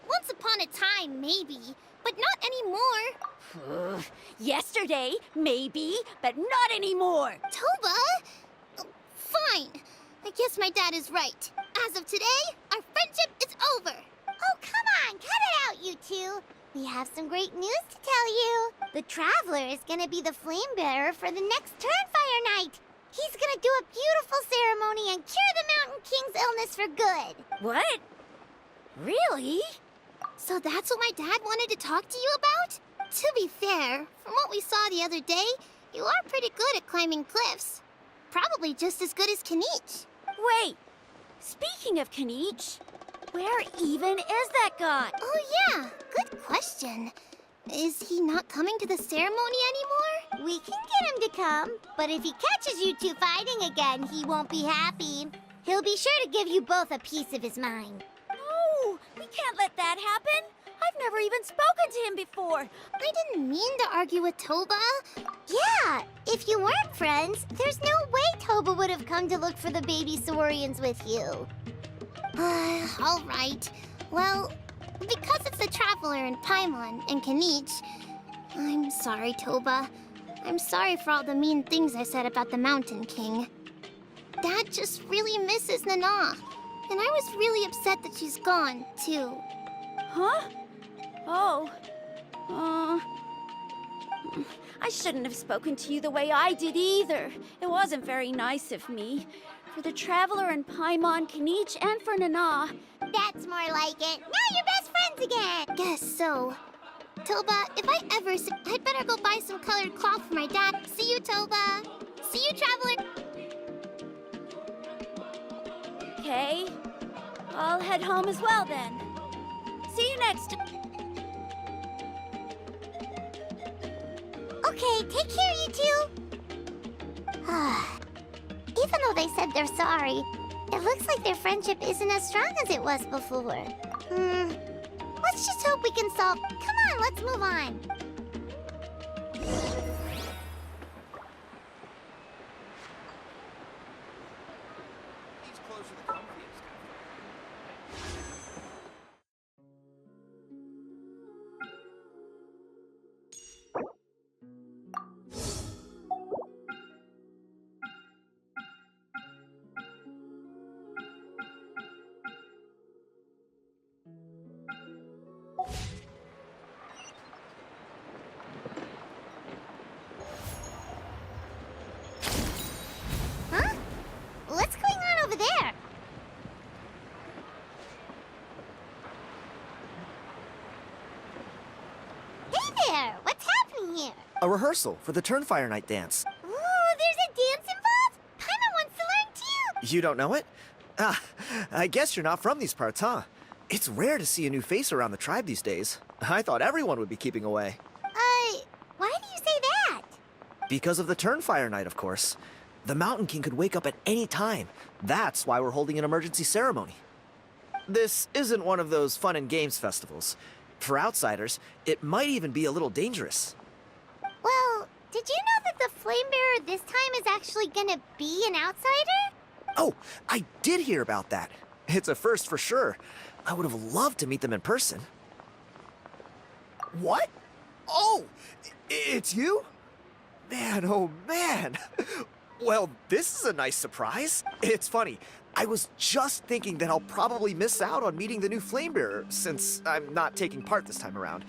Once upon a time, maybe. But not anymore. Yesterday, maybe, but not anymore. Toba? Fine. I guess my dad is right. As of today, our friendship is over. Oh, come on, cut it out, you two. We have some great news to tell you. The Traveler is gonna be the flame bearer for the next Turnfire night. He's gonna do a beautiful ceremony and cure the Mountain King's illness for good. What? Really? So that's what my dad wanted to talk to you about? To be fair, from what we saw the other day, you are pretty good at climbing cliffs. Probably just as good as Kinich. Wait, speaking of Kinich, where even is that guy? Oh yeah, good question. Is he not coming to the ceremony anymore? We can get him to come, but if he catches you two fighting again, he won't be happy. He'll be sure to give you both a piece of his mind. No, we can't let that happen. I've never even spoken to him before. I didn't mean to argue with Toba. Yeah, if you weren't friends, there's no way Toba would have come to look for the baby Saurians with you. All right. Well, because it's the Traveler and Paimon and Kinich, I'm sorry, Toba. I'm sorry for all the mean things I said about the Mountain King. Dad just really misses Nana, and I was really upset that she's gone, too. Huh? Oh. I shouldn't have spoken to you the way I did either. It wasn't very nice of me. For the Traveler and Paimon, Kinich, and for Nana. That's more like it. Now you're best friends again. Guess so. Toba, if I ever I'd better go buy some colored cloth for my dad. See you, Toba. See you, Traveler. Okay. I'll head home as well then. See you next time. Okay, take care, you two. Even though they said they're sorry, it looks like their friendship isn't as strong as it was before. Let's just hope we can solve... Come on, let's move on. These clothes are the comfiest. Huh? What's going on over there? Hey there! What's happening here? A rehearsal for the Turnfire night dance. Ooh, there's a dance involved? Paimon wants to learn too! You don't know it? Ah, I guess you're not from these parts, huh? It's rare to see a new face around the tribe these days. I thought everyone would be keeping away. Why do you say that? Because of the Turnfire night, of course. The Mountain King could wake up at any time. That's why we're holding an emergency ceremony. This isn't one of those fun and games festivals. For outsiders, it might even be a little dangerous. Well, did you know that the Flame Bearer this time is actually gonna be an outsider? Oh, I did hear about that. It's a first for sure. I would have loved to meet them in person. What? Oh, it's you? Man, oh man. Well, this is a nice surprise. It's funny. I was just thinking that I'll probably miss out on meeting the new Flamebearer since I'm not taking part this time around.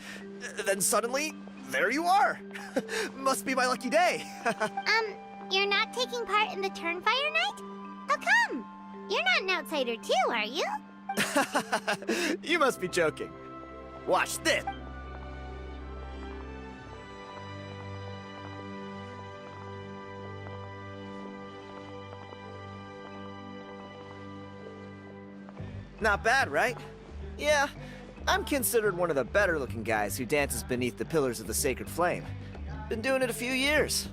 Then suddenly, there you are. Must be my lucky day. You're not taking part in the Turnfire night? How come? You're not an outsider too, are you? You must be joking. Watch this. Not bad, right? Yeah, I'm considered one of the better looking guys who dances beneath the pillars of the sacred flame. Been doing it a few years.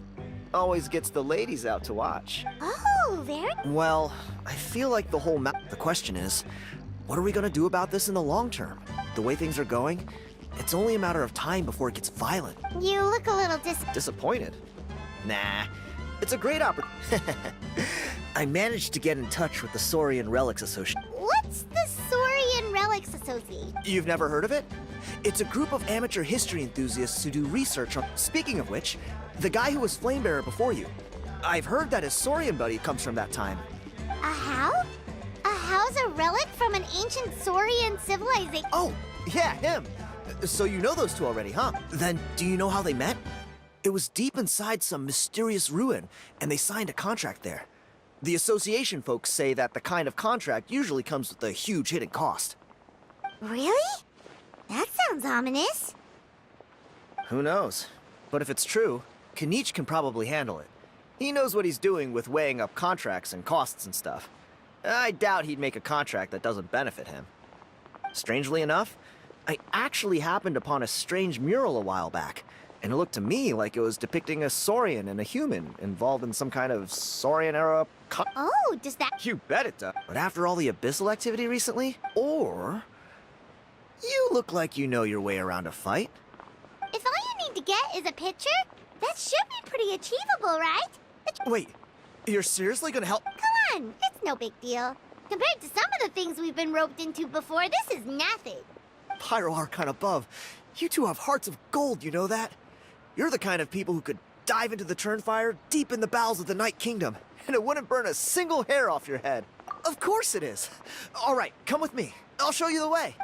Always gets the ladies out to watch. Oh, very... Well, I feel like the whole The question is, what are we gonna do about this in the long term? The way things are going, it's only a matter of time before it gets violent. You look a little Disappointed? Nah, it's a great opportunity. I managed to get in touch with the Saurian Relics Association. What's the Saurian Relics Association? You've never heard of it? It's a group of amateur history enthusiasts who do research on... Speaking of which, the guy who was Flamebearer before you, I've heard that his Saurian buddy comes from that time. A how? A how's a relic from an ancient Saurian civilization? Oh, yeah, him. So you know those two already, huh? Then do you know how they met? It was deep inside some mysterious ruin, and they signed a contract there. The association folks say that the kind of contract usually comes with a huge hidden cost. Really? That sounds ominous. Who knows? But if it's true, Kinich can probably handle it. He knows what he's doing with weighing up contracts and costs and stuff. I doubt he'd make a contract that doesn't benefit him. Strangely enough, I actually happened upon a strange mural a while back, and it looked to me like it was depicting a Saurian and a human involved in some kind of Saurian-era Oh, does that... You bet it does. But after all the abyssal activity recently, or... You look like you know your way around a fight. If all you need to get is a picture, that should be pretty achievable, right? Wait, you're seriously gonna help? Come on, it's no big deal. Compared to some of the things we've been roped into before, this is nothing. Pyro Archon above, you two have hearts of gold, you know that? You're the kind of people who could dive into the Turnfire deep in the bowels of the Night Kingdom, and it wouldn't burn a single hair off your head. Of course it is. All right, come with me. I'll show you the way.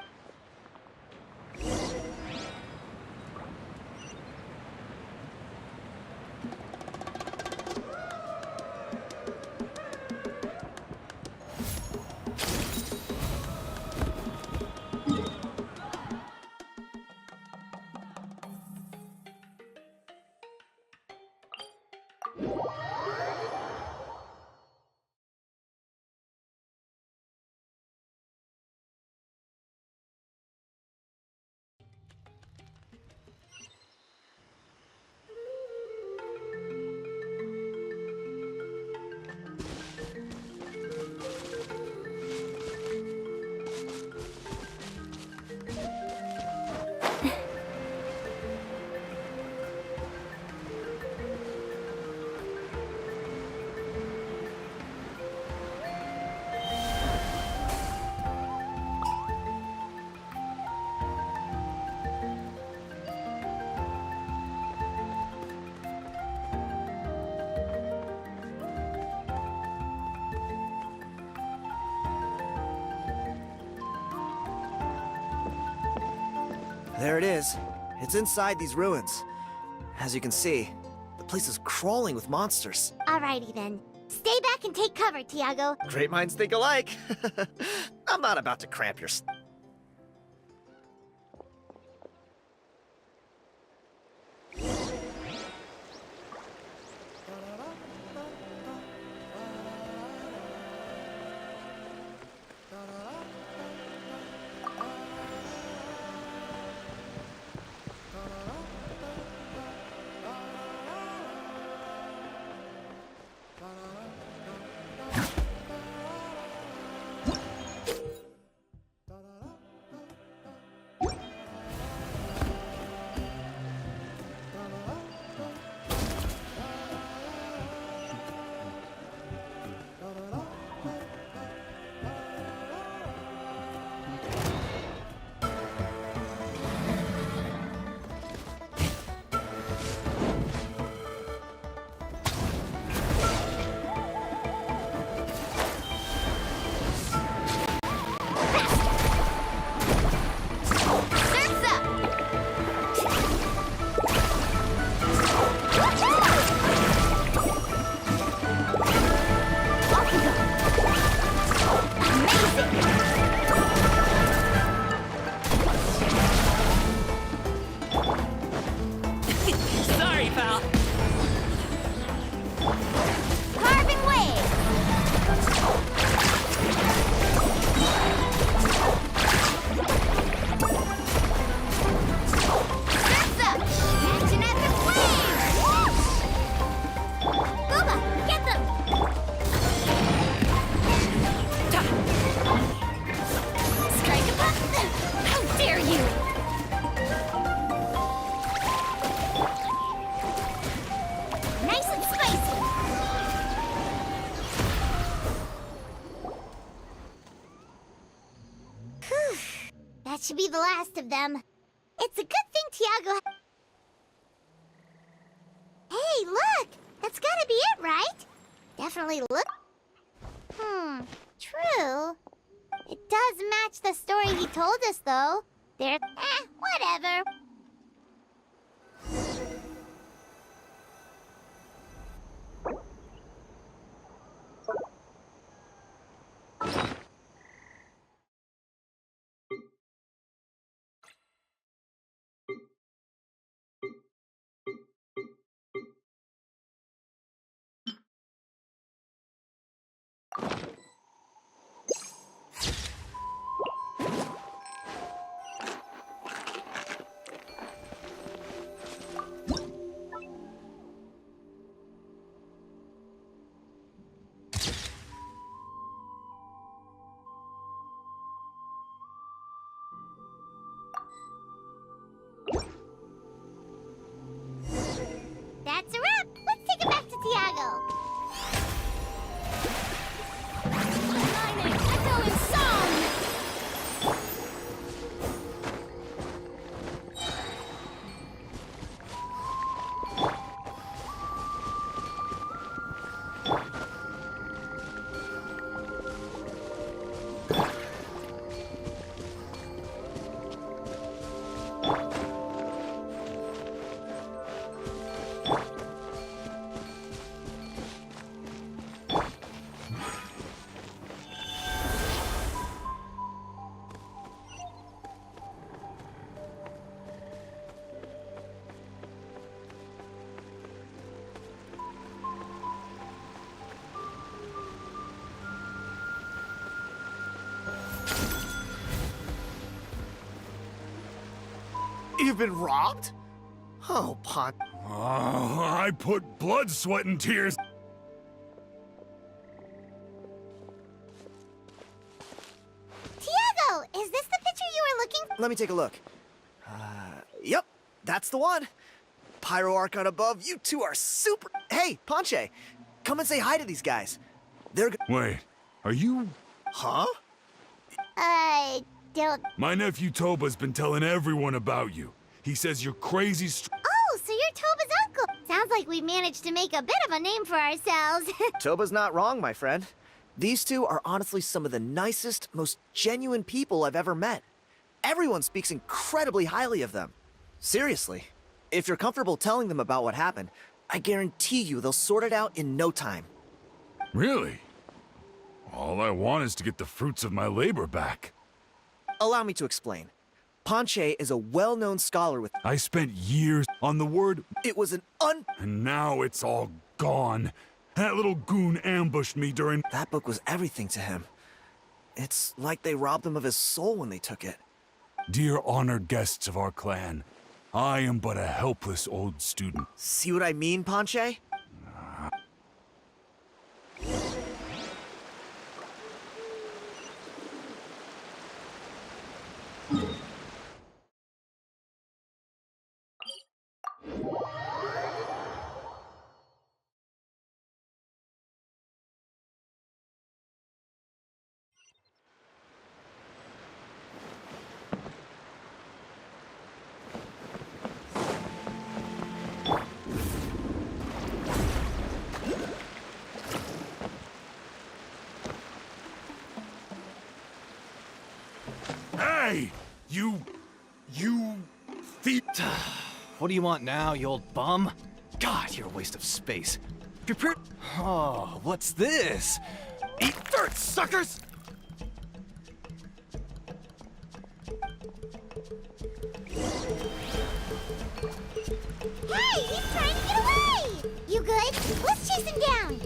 There it is. It's inside these ruins. As you can see, the place is crawling with monsters. Alrighty then. Stay back and take cover, Tiago. Great minds think alike. I'm not about to cramp your... That should be the last of them. It's a good thing Tiago... Hey, look! That's gotta be it, right? Definitely look... True. It does match the story he told us, though. Whatever. That's a wrap. Let's take it back to Tiago. Lightning, echo, and song! You've been robbed? Oh, Pon... I put blood, sweat, and tears. Tiago, is this the picture you were looking for? Let me take a look. Yep, that's the one. Pyro Archon above, you two are super... Hey, Ponche, come and say hi to these guys. They're... Wait, are you... Huh? I don't... My nephew Toba's been telling everyone about you. He says you're crazy Oh, so you're Toba's uncle. Sounds like we managed to make a bit of a name for ourselves. Toba's not wrong, my friend. These two are honestly some of the nicest, most genuine people I've ever met. Everyone speaks incredibly highly of them. Seriously, if you're comfortable telling them about what happened, I guarantee you they'll sort it out in no time. Really? All I want is to get the fruits of my labor back. Allow me to explain. Ponche is a well-known scholar with... I spent years on the word, It was an and now it's all gone. That little goon ambushed me during... That book was everything to him. It's like they robbed him of his soul when they took it. Dear honored guests of our clan, I am but a helpless old student. See what I mean, Ponche? Hey! You thief! What do you want now, you old bum? God, you're a waste of space. Prepare. Oh, what's this? Eat dirt, suckers! Hey, he's trying to get away! You good? Let's chase him down.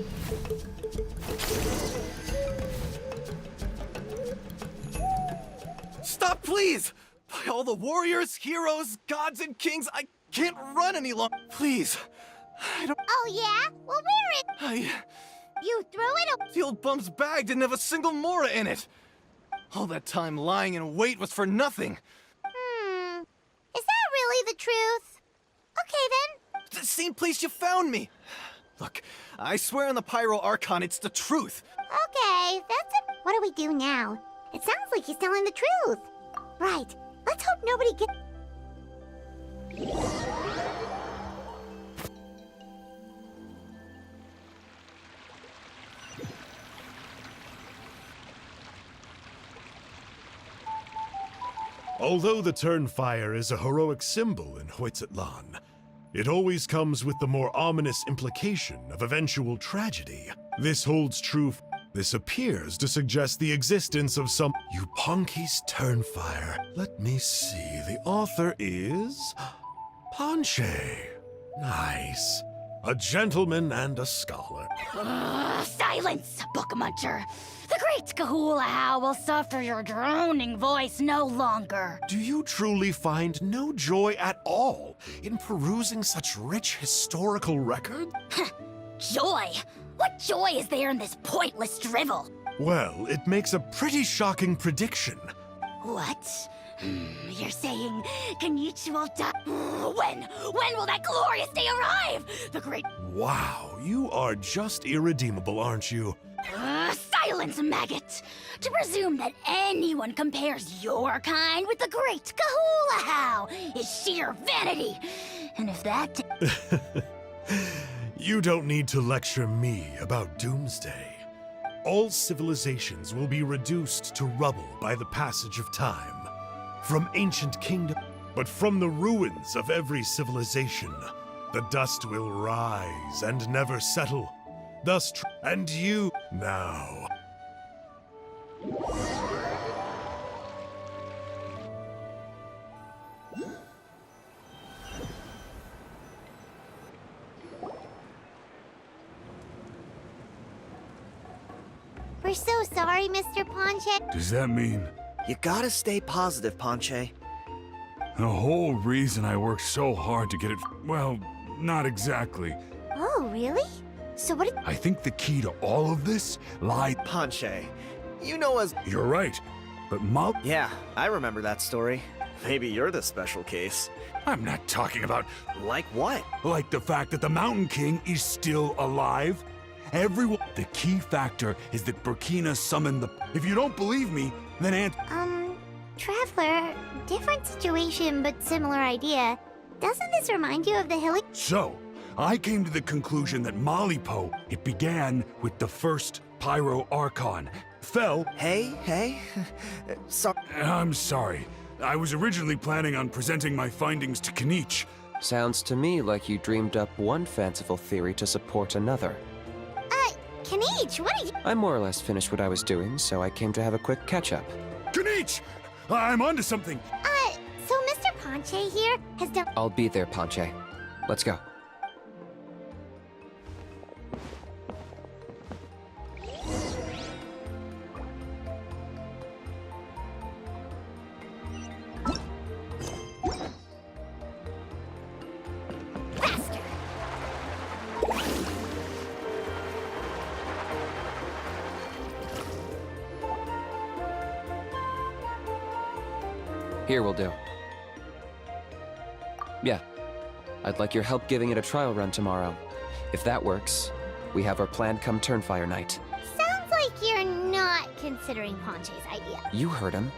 Stop, please! By all the warriors, heroes, gods, and kings, I can't run any longer. Please. I don't. Oh yeah? Well, where is... I. You threw it away. The old bum's bag didn't have a single mora in it. All that time lying in wait was for nothing. Is that really the truth? Okay then. It's the same place you found me. Look, I swear on the Pyro Archon, it's the truth. Okay, that's it. What do we do now? It sounds like he's telling the truth. Right. Let's hope nobody gets... Although the Turnfire is a heroic symbol in Huitzatlan, it always comes with the more ominous implication of eventual tragedy. This holds true. This appears to suggest the existence of some Yuoanqui's Turnfire. Let me see. The author is Ponche. Nice. A gentleman and a scholar. Silence, book muncher. The great Kahulahow will suffer your droning voice no longer. Do you truly find no joy at all in perusing such rich historical record? Joy? What joy is there in this pointless drivel? Well, it makes a pretty shocking prediction. What? You're saying Kinich will die? When? When will that glorious day arrive? The great... Wow, you are just irredeemable, aren't you? Silence, maggot! To presume that anyone compares your kind with the great Kahulahow is sheer vanity. And if that... You don't need to lecture me about doomsday. All civilizations will be reduced to rubble by the passage of time. From ancient kingdom, but from the ruins of every civilization, the dust will rise and never settle. Thus, and you now. We're so sorry, Mr. Ponche. Does that mean You gotta stay positive, Ponche. the whole reason I worked so hard to get it? Well, not exactly. Oh, really? So what did... I think the key to all of this lies. Ponche, you know as... You're right, but Mal. Yeah, I remember that story. Maybe you're the special case. I'm not talking about Like what? like the fact that the Mountain King is still alive. Everyone. The key factor is that Burkina summoned the. If you don't believe me, then Traveler, different situation but similar idea. Doesn't this remind you of the hilly... So, I came to the conclusion that Malipo, it began with the first Pyro Archon. Fell. Hey. Sorry. I'm sorry. I was originally planning on presenting my findings to Kinich. Sounds to me like you dreamed up one fanciful theory to support another. Kinich, what are you... I more or less finished what I was doing, so I came to have a quick catch-up. Kinich! I'm onto something. So Mr. Ponche here has done... I'll be there, Ponche. Let's go. Here will do. Yeah. I'd like your help giving it a trial run tomorrow. If that works, we have our plan come Turnfire night. Sounds like you're not considering Ponche's idea. You heard him.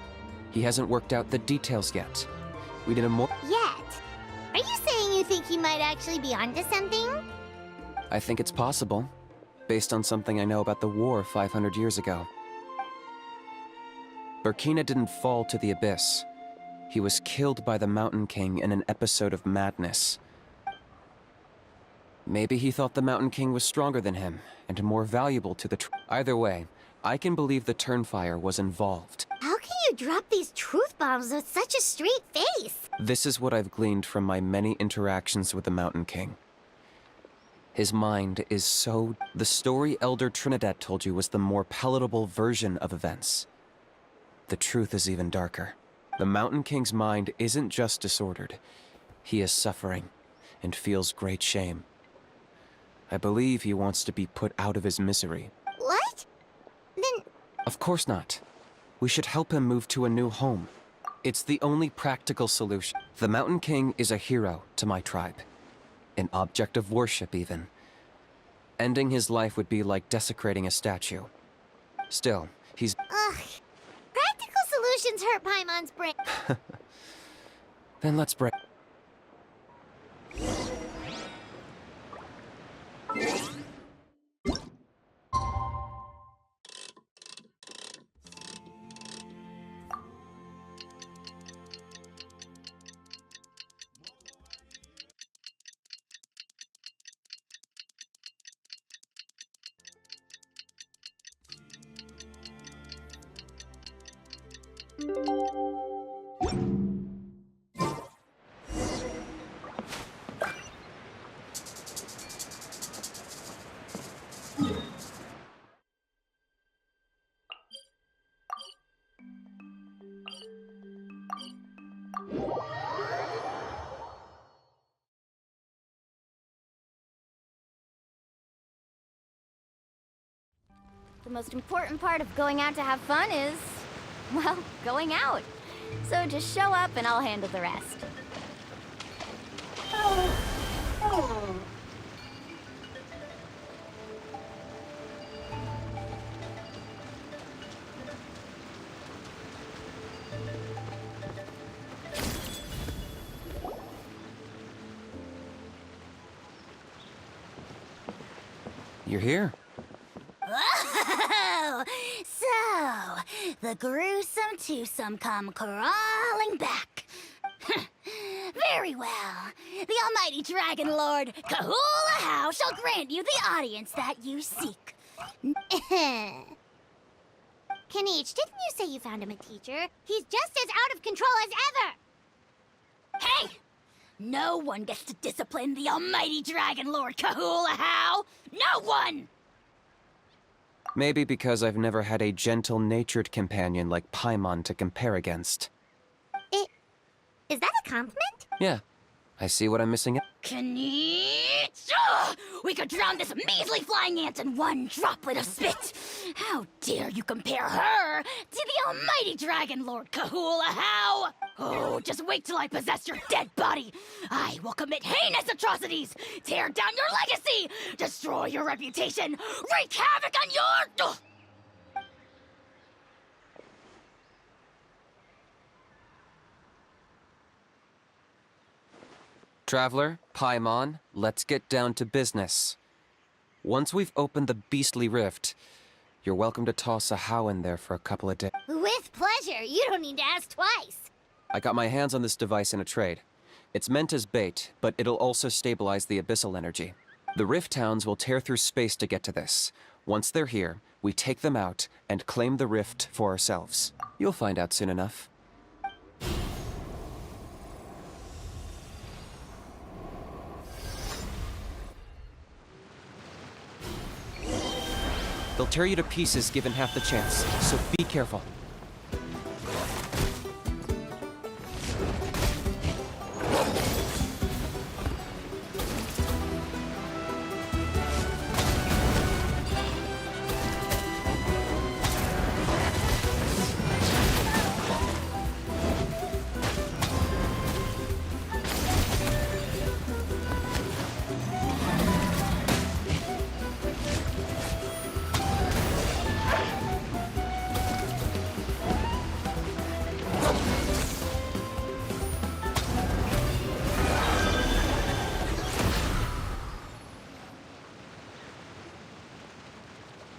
He hasn't worked out the details yet. We need a more... Yet? Are you saying you think he might actually be onto something? I think it's possible, based on something I know about the war 500 years ago. Burkina didn't fall to the abyss. He was killed by the Mountain King in an episode of madness. Maybe he thought the Mountain King was stronger than him, and more valuable to the Either way, I can believe the Turnfire was involved. How can you drop these truth bombs with such a straight face? This is what I've gleaned from my many interactions with the Mountain King. His mind is so... The story Elder Trinidad told you was the more palatable version of events. The truth is even darker. The Mountain King's mind isn't just disordered. He is suffering, and feels great shame. I believe he wants to be put out of his misery. What? Then... Of course not. We should help him move to a new home. It's the only practical solution. The Mountain King is a hero to my tribe. An object of worship, even. Ending his life would be like desecrating a statue. Still, he's... Ugh. Practical solutions hurt Paimon's brain. Then let's break. The most important part of going out to have fun is, well, going out. So just show up and I'll handle the rest. You're here. Oh, so the gruesome twosome come crawling back. Very well. The almighty Dragon Lord Kahula How shall grant you the audience that you seek. Kinich, didn't you say you found him a teacher? He's just as out of control as ever! Hey! No one gets to discipline the almighty Dragon Lord Kahula How! No one! Maybe because I've never had a gentle-natured companion like Paimon to compare against. Is that a compliment? Yeah. I see what I'm missing. Kinich! Ugh! We could drown this measly flying ant in one droplet of spit! How dare you compare her to the almighty Dragon Lord Kahula How! Oh, just wait till I possess your dead body! I will commit heinous atrocities! Tear down your legacy! Destroy your reputation! Wreak havoc on your... Ugh! Traveler, Paimon, let's get down to business. Once we've opened the beastly rift, you're welcome to toss a how in there for a couple of days. With pleasure. You don't need to ask twice. I got my hands on this device in a trade. It's meant as bait, but it'll also stabilize the abyssal energy. The Rift Towns will tear through space to get to this. Once they're here, we take them out and claim the rift for ourselves. You'll find out soon enough. They'll tear you to pieces given half the chance, so be careful.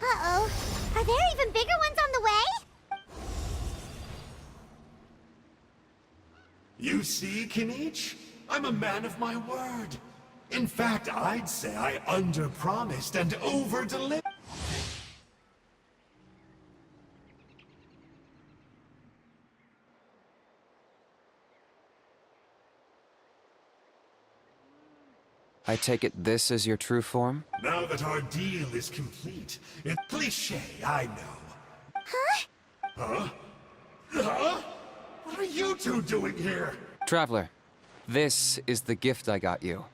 Uh-oh. Are there even bigger ones on the way? You see, Kinich? I'm a man of my word. In fact, I'd say I under-promised and over-delivered. I take it this is your true form? Now that our deal is complete, it's cliché, I know. Huh? Huh? Huh? What are you two doing here? Traveler, this is the gift I got you.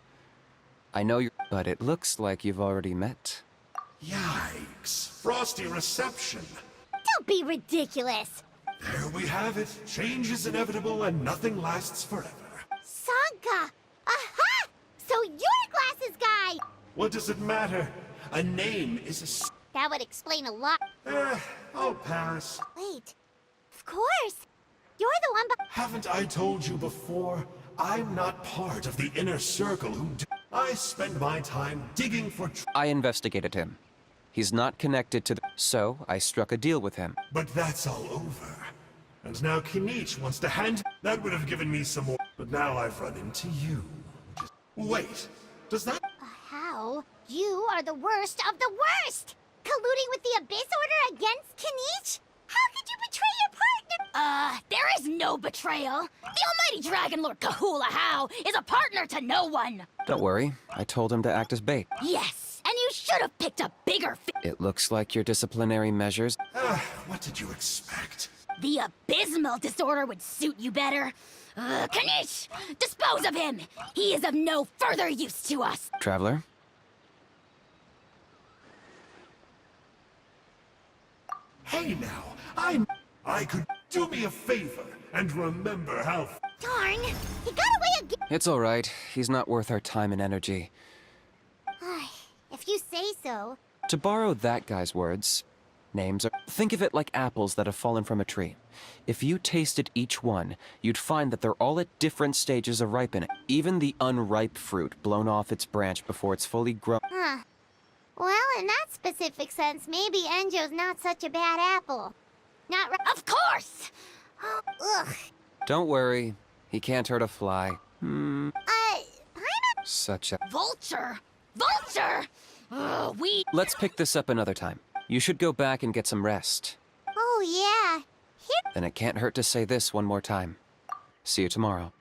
I know you're, but it looks like you've already met. Yikes. Frosty reception. Don't be ridiculous. There we have it. Change is inevitable and nothing lasts forever. Sanka! Aha! So you're the glasses guy! What does it matter? A name is That would explain a lot. I'll pass. Wait. Of course. You're the one Haven't I told you before? I'm not part of the inner circle who I spend my time digging for I investigated him. He's not connected to the... So, I struck a deal with him. But that's all over. And now Kinich wants to hand... That would have given me some more... But now I've run into you. Wait, does that... How? You are the worst of the worst! Colluding with the Abyss Order against Kinich? How could you betray your partner? There is no betrayal. The almighty Dragon Lord Kahula How is a partner to no one. Don't worry, I told him to act as bait. Yes, and you should have picked a bigger It looks like your disciplinary measures... what did you expect? The abysmal disorder would suit you better. Kinich, dispose of him. He is of no further use to us. Traveler? Hey now, I could do me a favor and remember how... Darn! He got away again! It's alright. He's not worth our time and energy. If you say so. To borrow that guy's words, names are... Think of it like apples that have fallen from a tree. If you tasted each one, you'd find that they're all at different stages of ripening. Even the unripe fruit blown off its branch before it's fully grown. Huh. Well, in that specific sense, maybe Enjo's not such a bad apple. Not Of course! Ugh. Don't worry. He can't hurt a fly. Pineapple? Such a... Vulture! Vulture! Let's pick this up another time. You should go back and get some rest. Oh, yeah. Here. Then it can't hurt to say this one more time. See you tomorrow.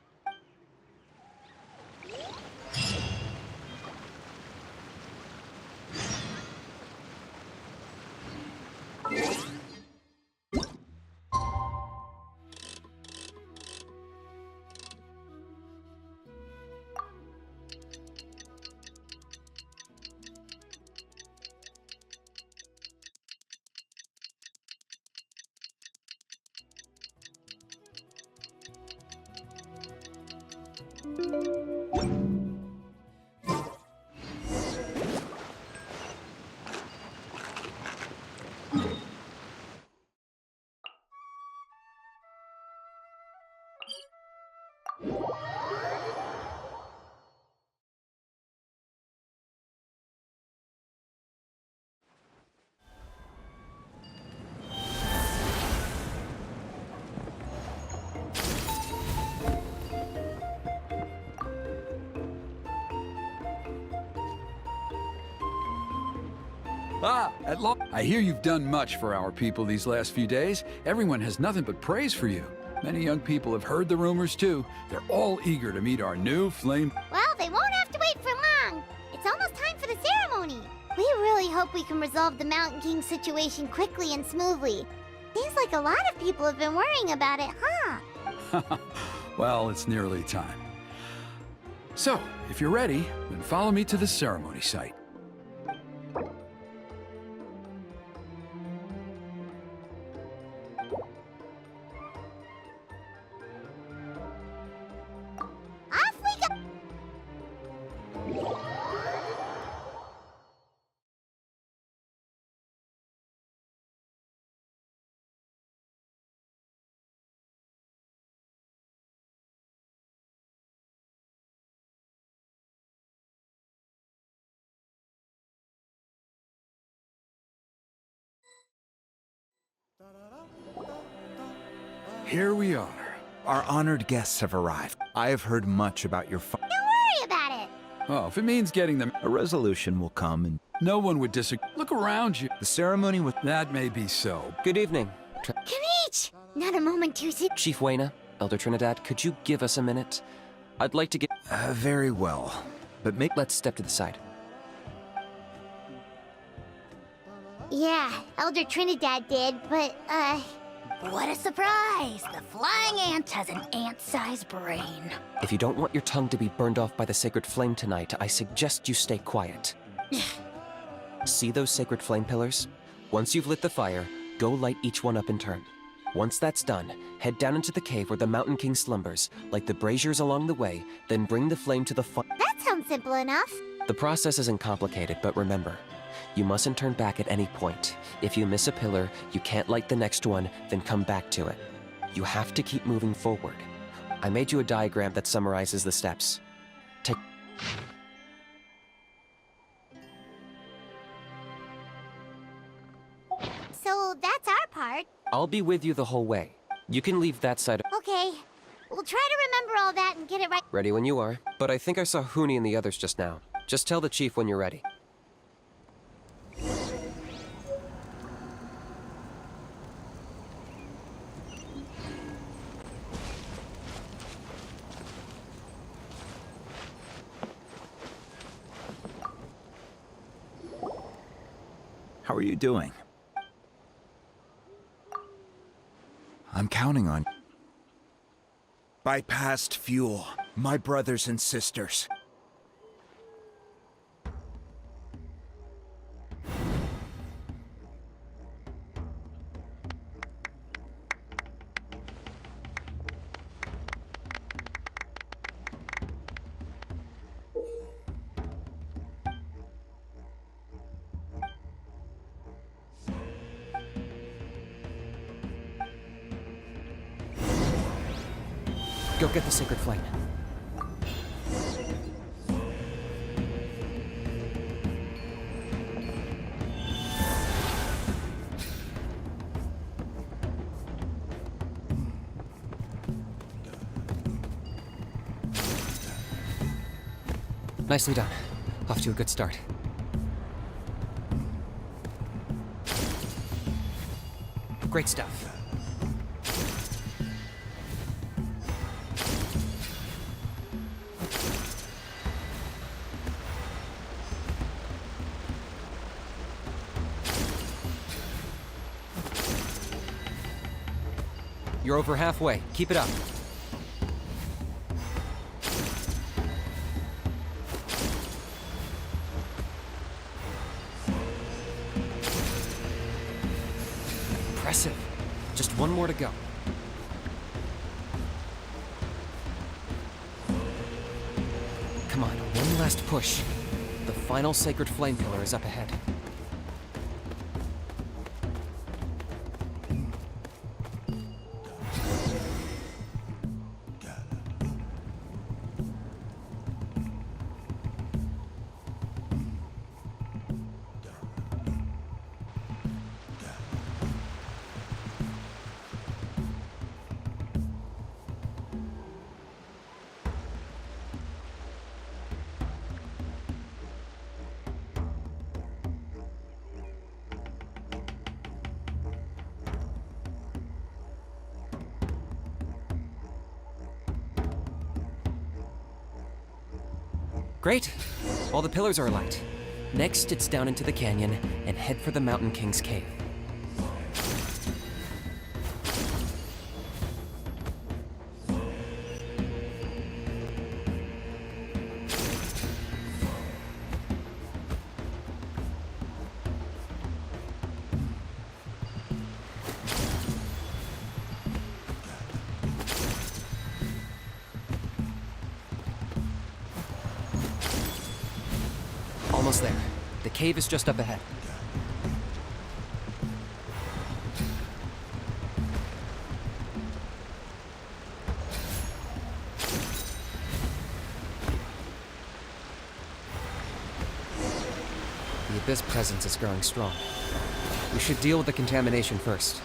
At long. I hear you've done much for our people these last few days. Everyone has nothing but praise for you. Many young people have heard the rumors too. They're all eager to meet our new flame. Well, they won't have to wait for long. It's almost time for the ceremony. We really hope we can resolve the Mountain King situation quickly and smoothly. Seems like a lot of people have been worrying about it, huh? Well, it's nearly time. So, if you're ready, then follow me to the ceremony site. Off we go! Here we are. Our honored guests have arrived. I have heard much about your Don't worry about it. Oh, if it means getting them, A resolution will come and no one would disagree. Look around you. the ceremony with That may be so. Good evening. Kinich! Not a moment too soon. Chief Wayna, Elder Trinidad, could you give us a minute? I'd like to get... very well. But make Let's step to the side. Yeah, Elder Trinidad did, but, What a surprise! The flying ant has an ant-sized brain. If you don't want your tongue to be burned off by the sacred flame tonight, I suggest you stay quiet. See those sacred flame pillars? Once you've lit the fire, go light each one up in turn. Once that's done, head down into the cave where the Mountain King slumbers, light the braziers along the way, then bring the flame to the that sounds simple enough. The process isn't complicated, but remember, you mustn't turn back at any point. If you miss a pillar, you can't light the next one, then come back to it. You have to keep moving forward. I made you a diagram that summarizes the steps. Take... So that's our part. I'll be with you the whole way. You can leave that side. Okay. We'll try to remember all that and get it right. Ready when you are. But I think I saw Huni and the others just now. Just tell the chief when you're ready. How are you doing? I'm counting on you. Bypassed fuel, my brothers and sisters. Go get the sacred flame. Nicely done. Off to a good start. Great stuff. You're over halfway. Keep it up. Impressive. Just one more to go. Come on, one last push. The final sacred flame pillar is up ahead. Great. All the pillars are alight. Next, it's down into the canyon and head for the Mountain King's cave. Almost there. The cave is just up ahead. The Abyss presence is growing strong. We should deal with the contamination first.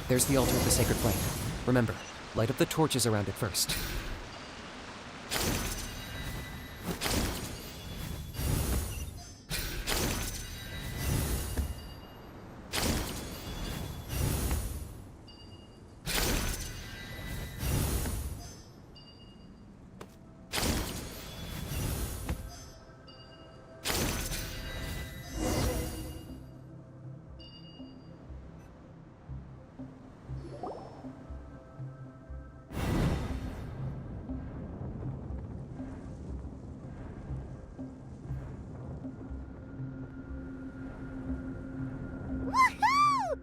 There's the altar of the Sacred Flame. Remember, light up the torches around it first. Woohoo!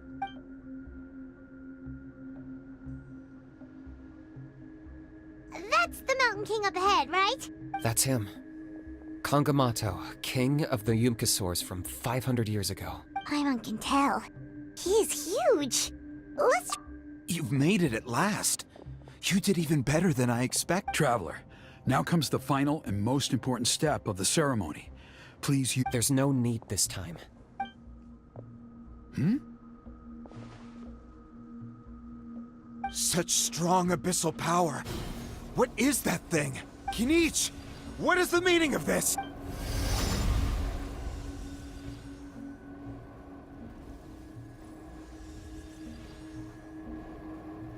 That's the Mountain King up ahead, right? That's him. Kangamato, king of the Yupanqui from 500 years ago. Paimon can tell. He's huge. Let's... You've made it at last. You did even better than I expected. Traveler, now comes the final and most important step of the ceremony. Please, There's no need this time. Such strong abyssal power. What is that thing? Kinich! What is the meaning of this?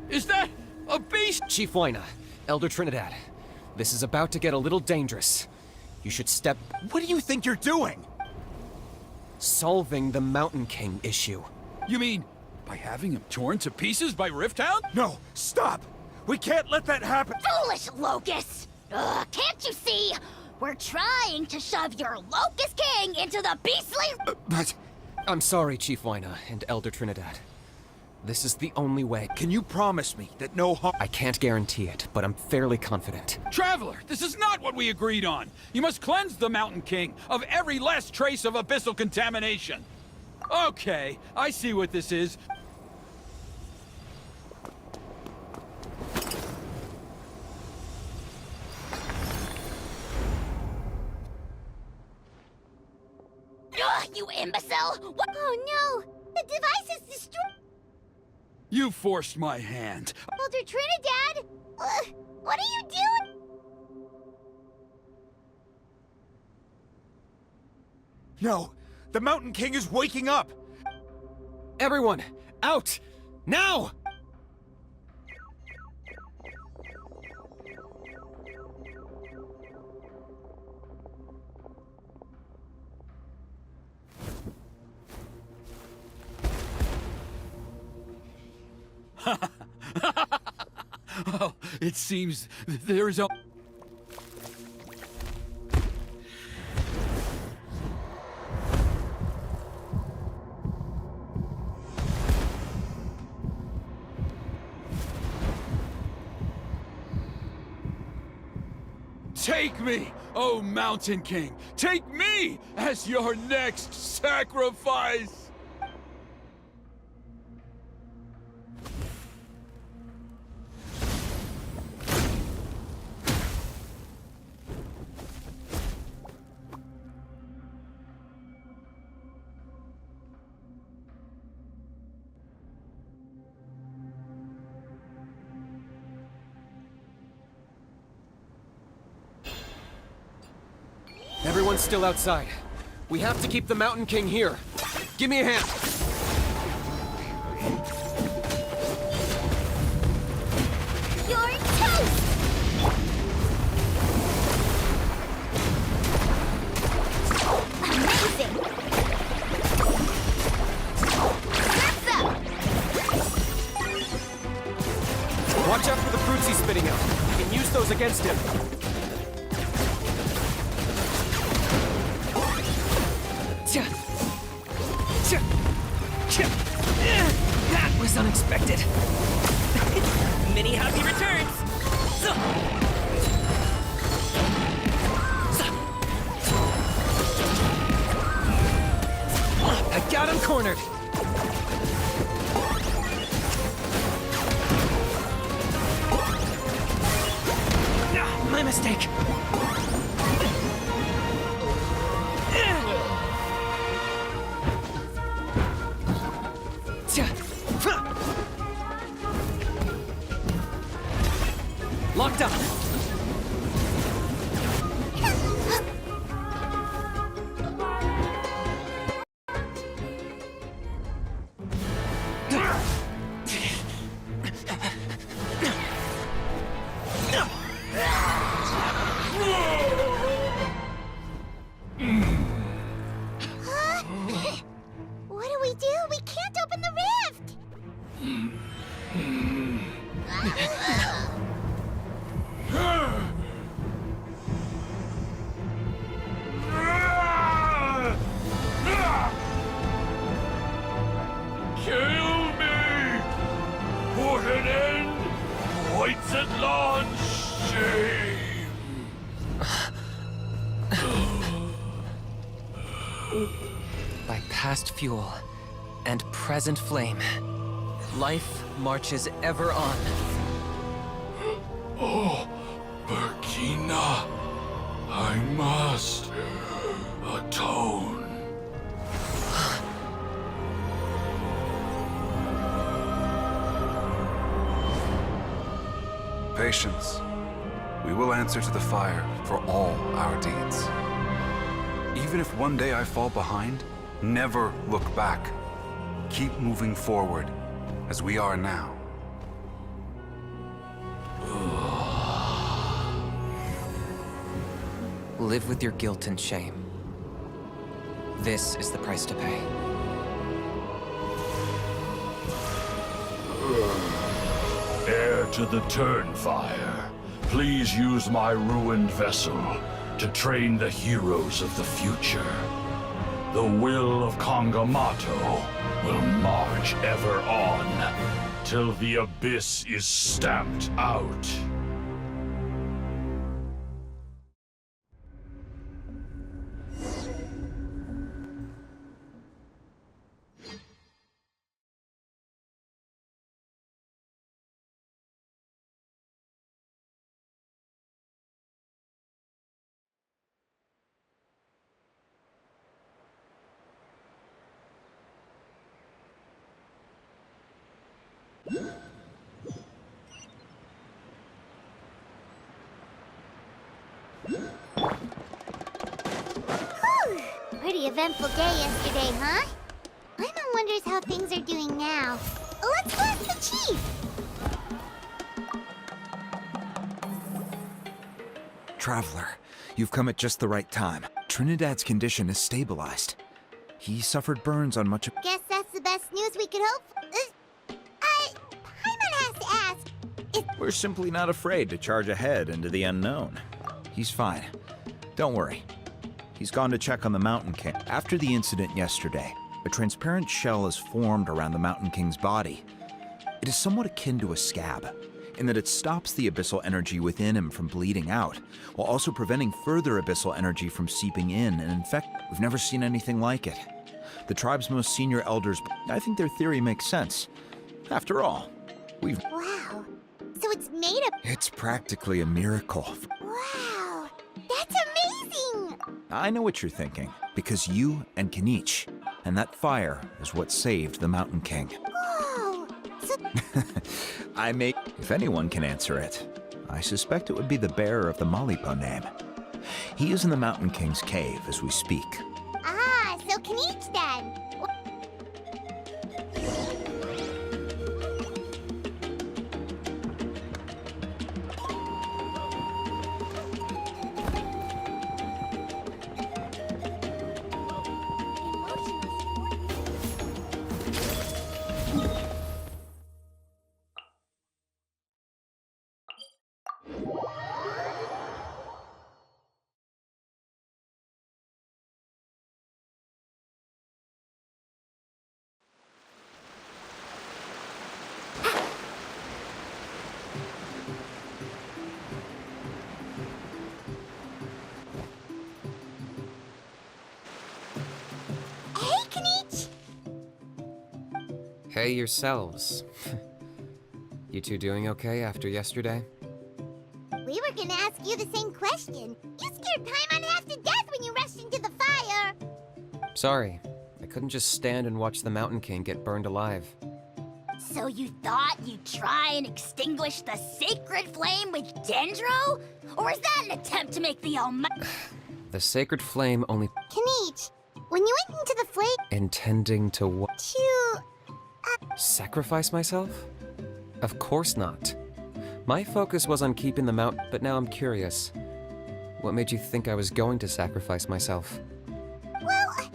Is that a beast? Chief Huayna, Elder Trinidad, this is about to get a little dangerous. You should step... What do you think you're doing? Solving the Mountain King issue. You mean by having him torn to pieces by Rifthound? No, stop! We can't let that happen! Foolish Locust! Ugh, can't you see? We're trying to shove your Locust King into the beastly... But... I'm sorry, Chief Huayna and Elder Trinidad. This is the only way. Can you promise me that no harm... I can't guarantee it, but I'm fairly confident. Traveler, this is not what we agreed on. You must cleanse the Mountain King of every last trace of abyssal contamination. Okay, I see what this is. Ugh, you imbecile! What? Oh no! The device is destroyed! You forced my hand. Elder Trinidad! What are you doing? No! The Mountain King is waking up! Everyone, out! Now! Well, it seems there is a... Take me, O Mountain King! Take me as your next sacrifice! Everyone's still outside. We have to keep the Mountain King here. Give me a hand. You're toast! Amazing! That's up! Watch out for the fruits he's spitting out. You can use those against him. That was unexpected. Many happy returns. I got him cornered. My mistake. Locked up. What do we do? We can't open the rift! Kill me! Put an end! Whites at launch! Shame! By past fuel and present flame, life marches ever on. Oh, Burkina, I must atone. Patience. We will answer to the fire for all our deeds. Even if one day I fall behind, never look back. Keep moving forward, as we are now. Live with your guilt and shame. This is the price to pay. Heir to the Turnfire, please use my ruined vessel to train the heroes of the future. The will of Kangamato will march ever on, till the abyss is stamped out. pretty eventful day yesterday, huh? Paimon wonders how things are doing now. Let's go ask the chief! Traveler, you've come at just the right time. Trinidad's condition is stabilized. He suffered burns on much of... Guess that's the best news we could hope for. Paimon has to ask. We're simply not afraid to charge ahead into the unknown. He's fine. Don't worry. He's gone to check on the Mountain King. After the incident yesterday, a transparent shell is formed around the Mountain King's body. It is somewhat akin to a scab, in that it stops the abyssal energy within him from bleeding out, while also preventing further abyssal energy from seeping in and infect. We've never seen anything like it. The tribe's most senior elders, I think their theory makes sense. After all, we've... Wow. So it's made of... It's practically a miracle. Wow. That's amazing! I know what you're thinking, because you and Kinich, and that fire is what saved the Mountain King. Whoa. So... If anyone can answer it, I suspect it would be the bearer of the Malipo name. He is in the Mountain King's cave as we speak. Ah, so Kinich then. Hey yourselves. You two doing okay after yesterday? We were gonna ask you the same question. You scared Paimon half to death when you rushed into the fire. Sorry, I couldn't just stand and watch the Mountain King get burned alive. So you thought you'd try and extinguish the sacred flame with Dendro? Or is that an attempt to make the almighty... The sacred flame only... Kinich, when you went into the flame... Intending to what? To... Sacrifice myself? Of course not. My focus was on keeping them out, but now I'm curious. What made you think I was going to sacrifice myself? Well,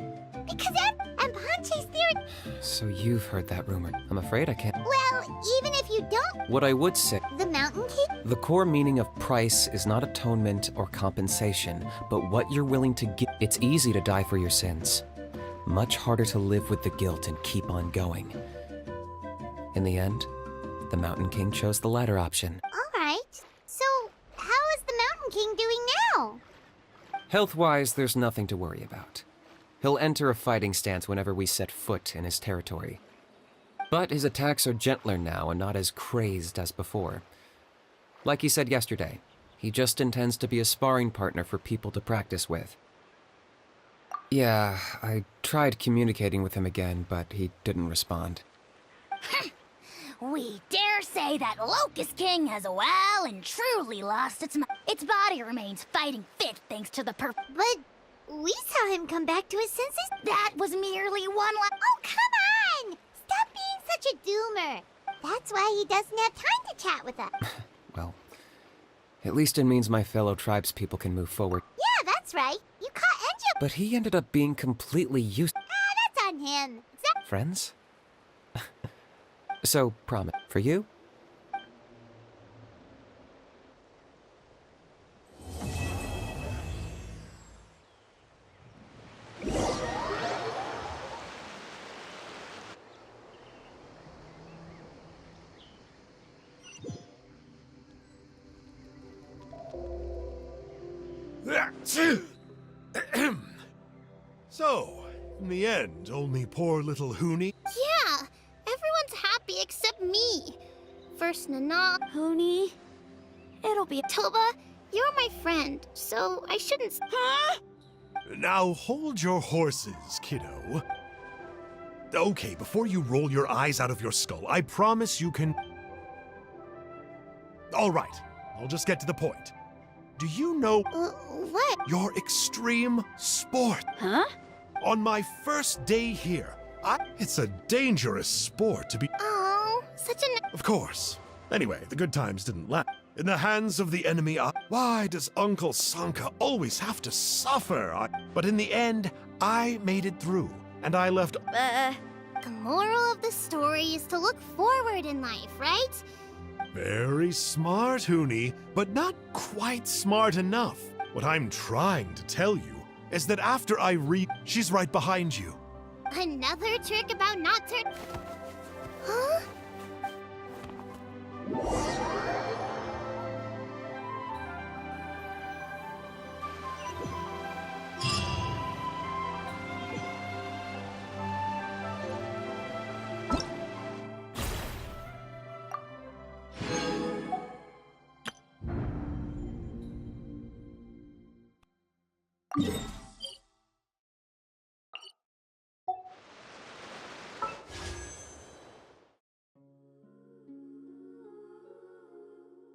because and Ponche's theory... So you've heard that rumor. I'm afraid I can't... Well, even if you don't... What I would say... The Mountain King? The core meaning of price is not atonement or compensation, but what you're willing to give. It's easy to die for your sins. Much harder to live with the guilt and keep on going. In the end, the Mountain King chose the latter option. All right. So, how is the Mountain King doing now? Health-wise, there's nothing to worry about. He'll enter a fighting stance whenever we set foot in his territory. But his attacks are gentler now and not as crazed as before. Like he said yesterday, he just intends to be a sparring partner for people to practice with. Yeah, I tried communicating with him again, but he didn't respond. We dare say that Locust King has well and truly lost its mind. Its body remains fighting fit thanks to the But we saw him come back to his senses. That was merely one Oh, come on! Stop being such a doomer. That's why he doesn't have time to chat with us. Well, at least it means my fellow tribespeople can move forward. Yeah, that's right. You caught Enjo. But he ended up being completely useless. That's on him. Friends? So, promise. For you? So, in the end, only poor little Huni? Yeah, everyone's happy except me. First Nana, Huni. It'll be Toba. You're my friend, so I shouldn't. Huh? Now hold your horses, kiddo. Okay, before you roll your eyes out of your skull, I promise you can... All right, I'll just get to the point. Do you know... What? Your extreme sport. Huh? On my first day here, it's a dangerous sport to be. Oh, such an. Of course. Anyway, the good times didn't last. In the hands of the enemy, why does Uncle Sanka always have to suffer? But in the end, I made it through, and I left. The moral of the story is to look forward in life, right? Very smart, Huni, but not quite smart enough. What I'm trying to tell you is that after I read, she's right behind you. Another trick about not turn. Huh? Yeah.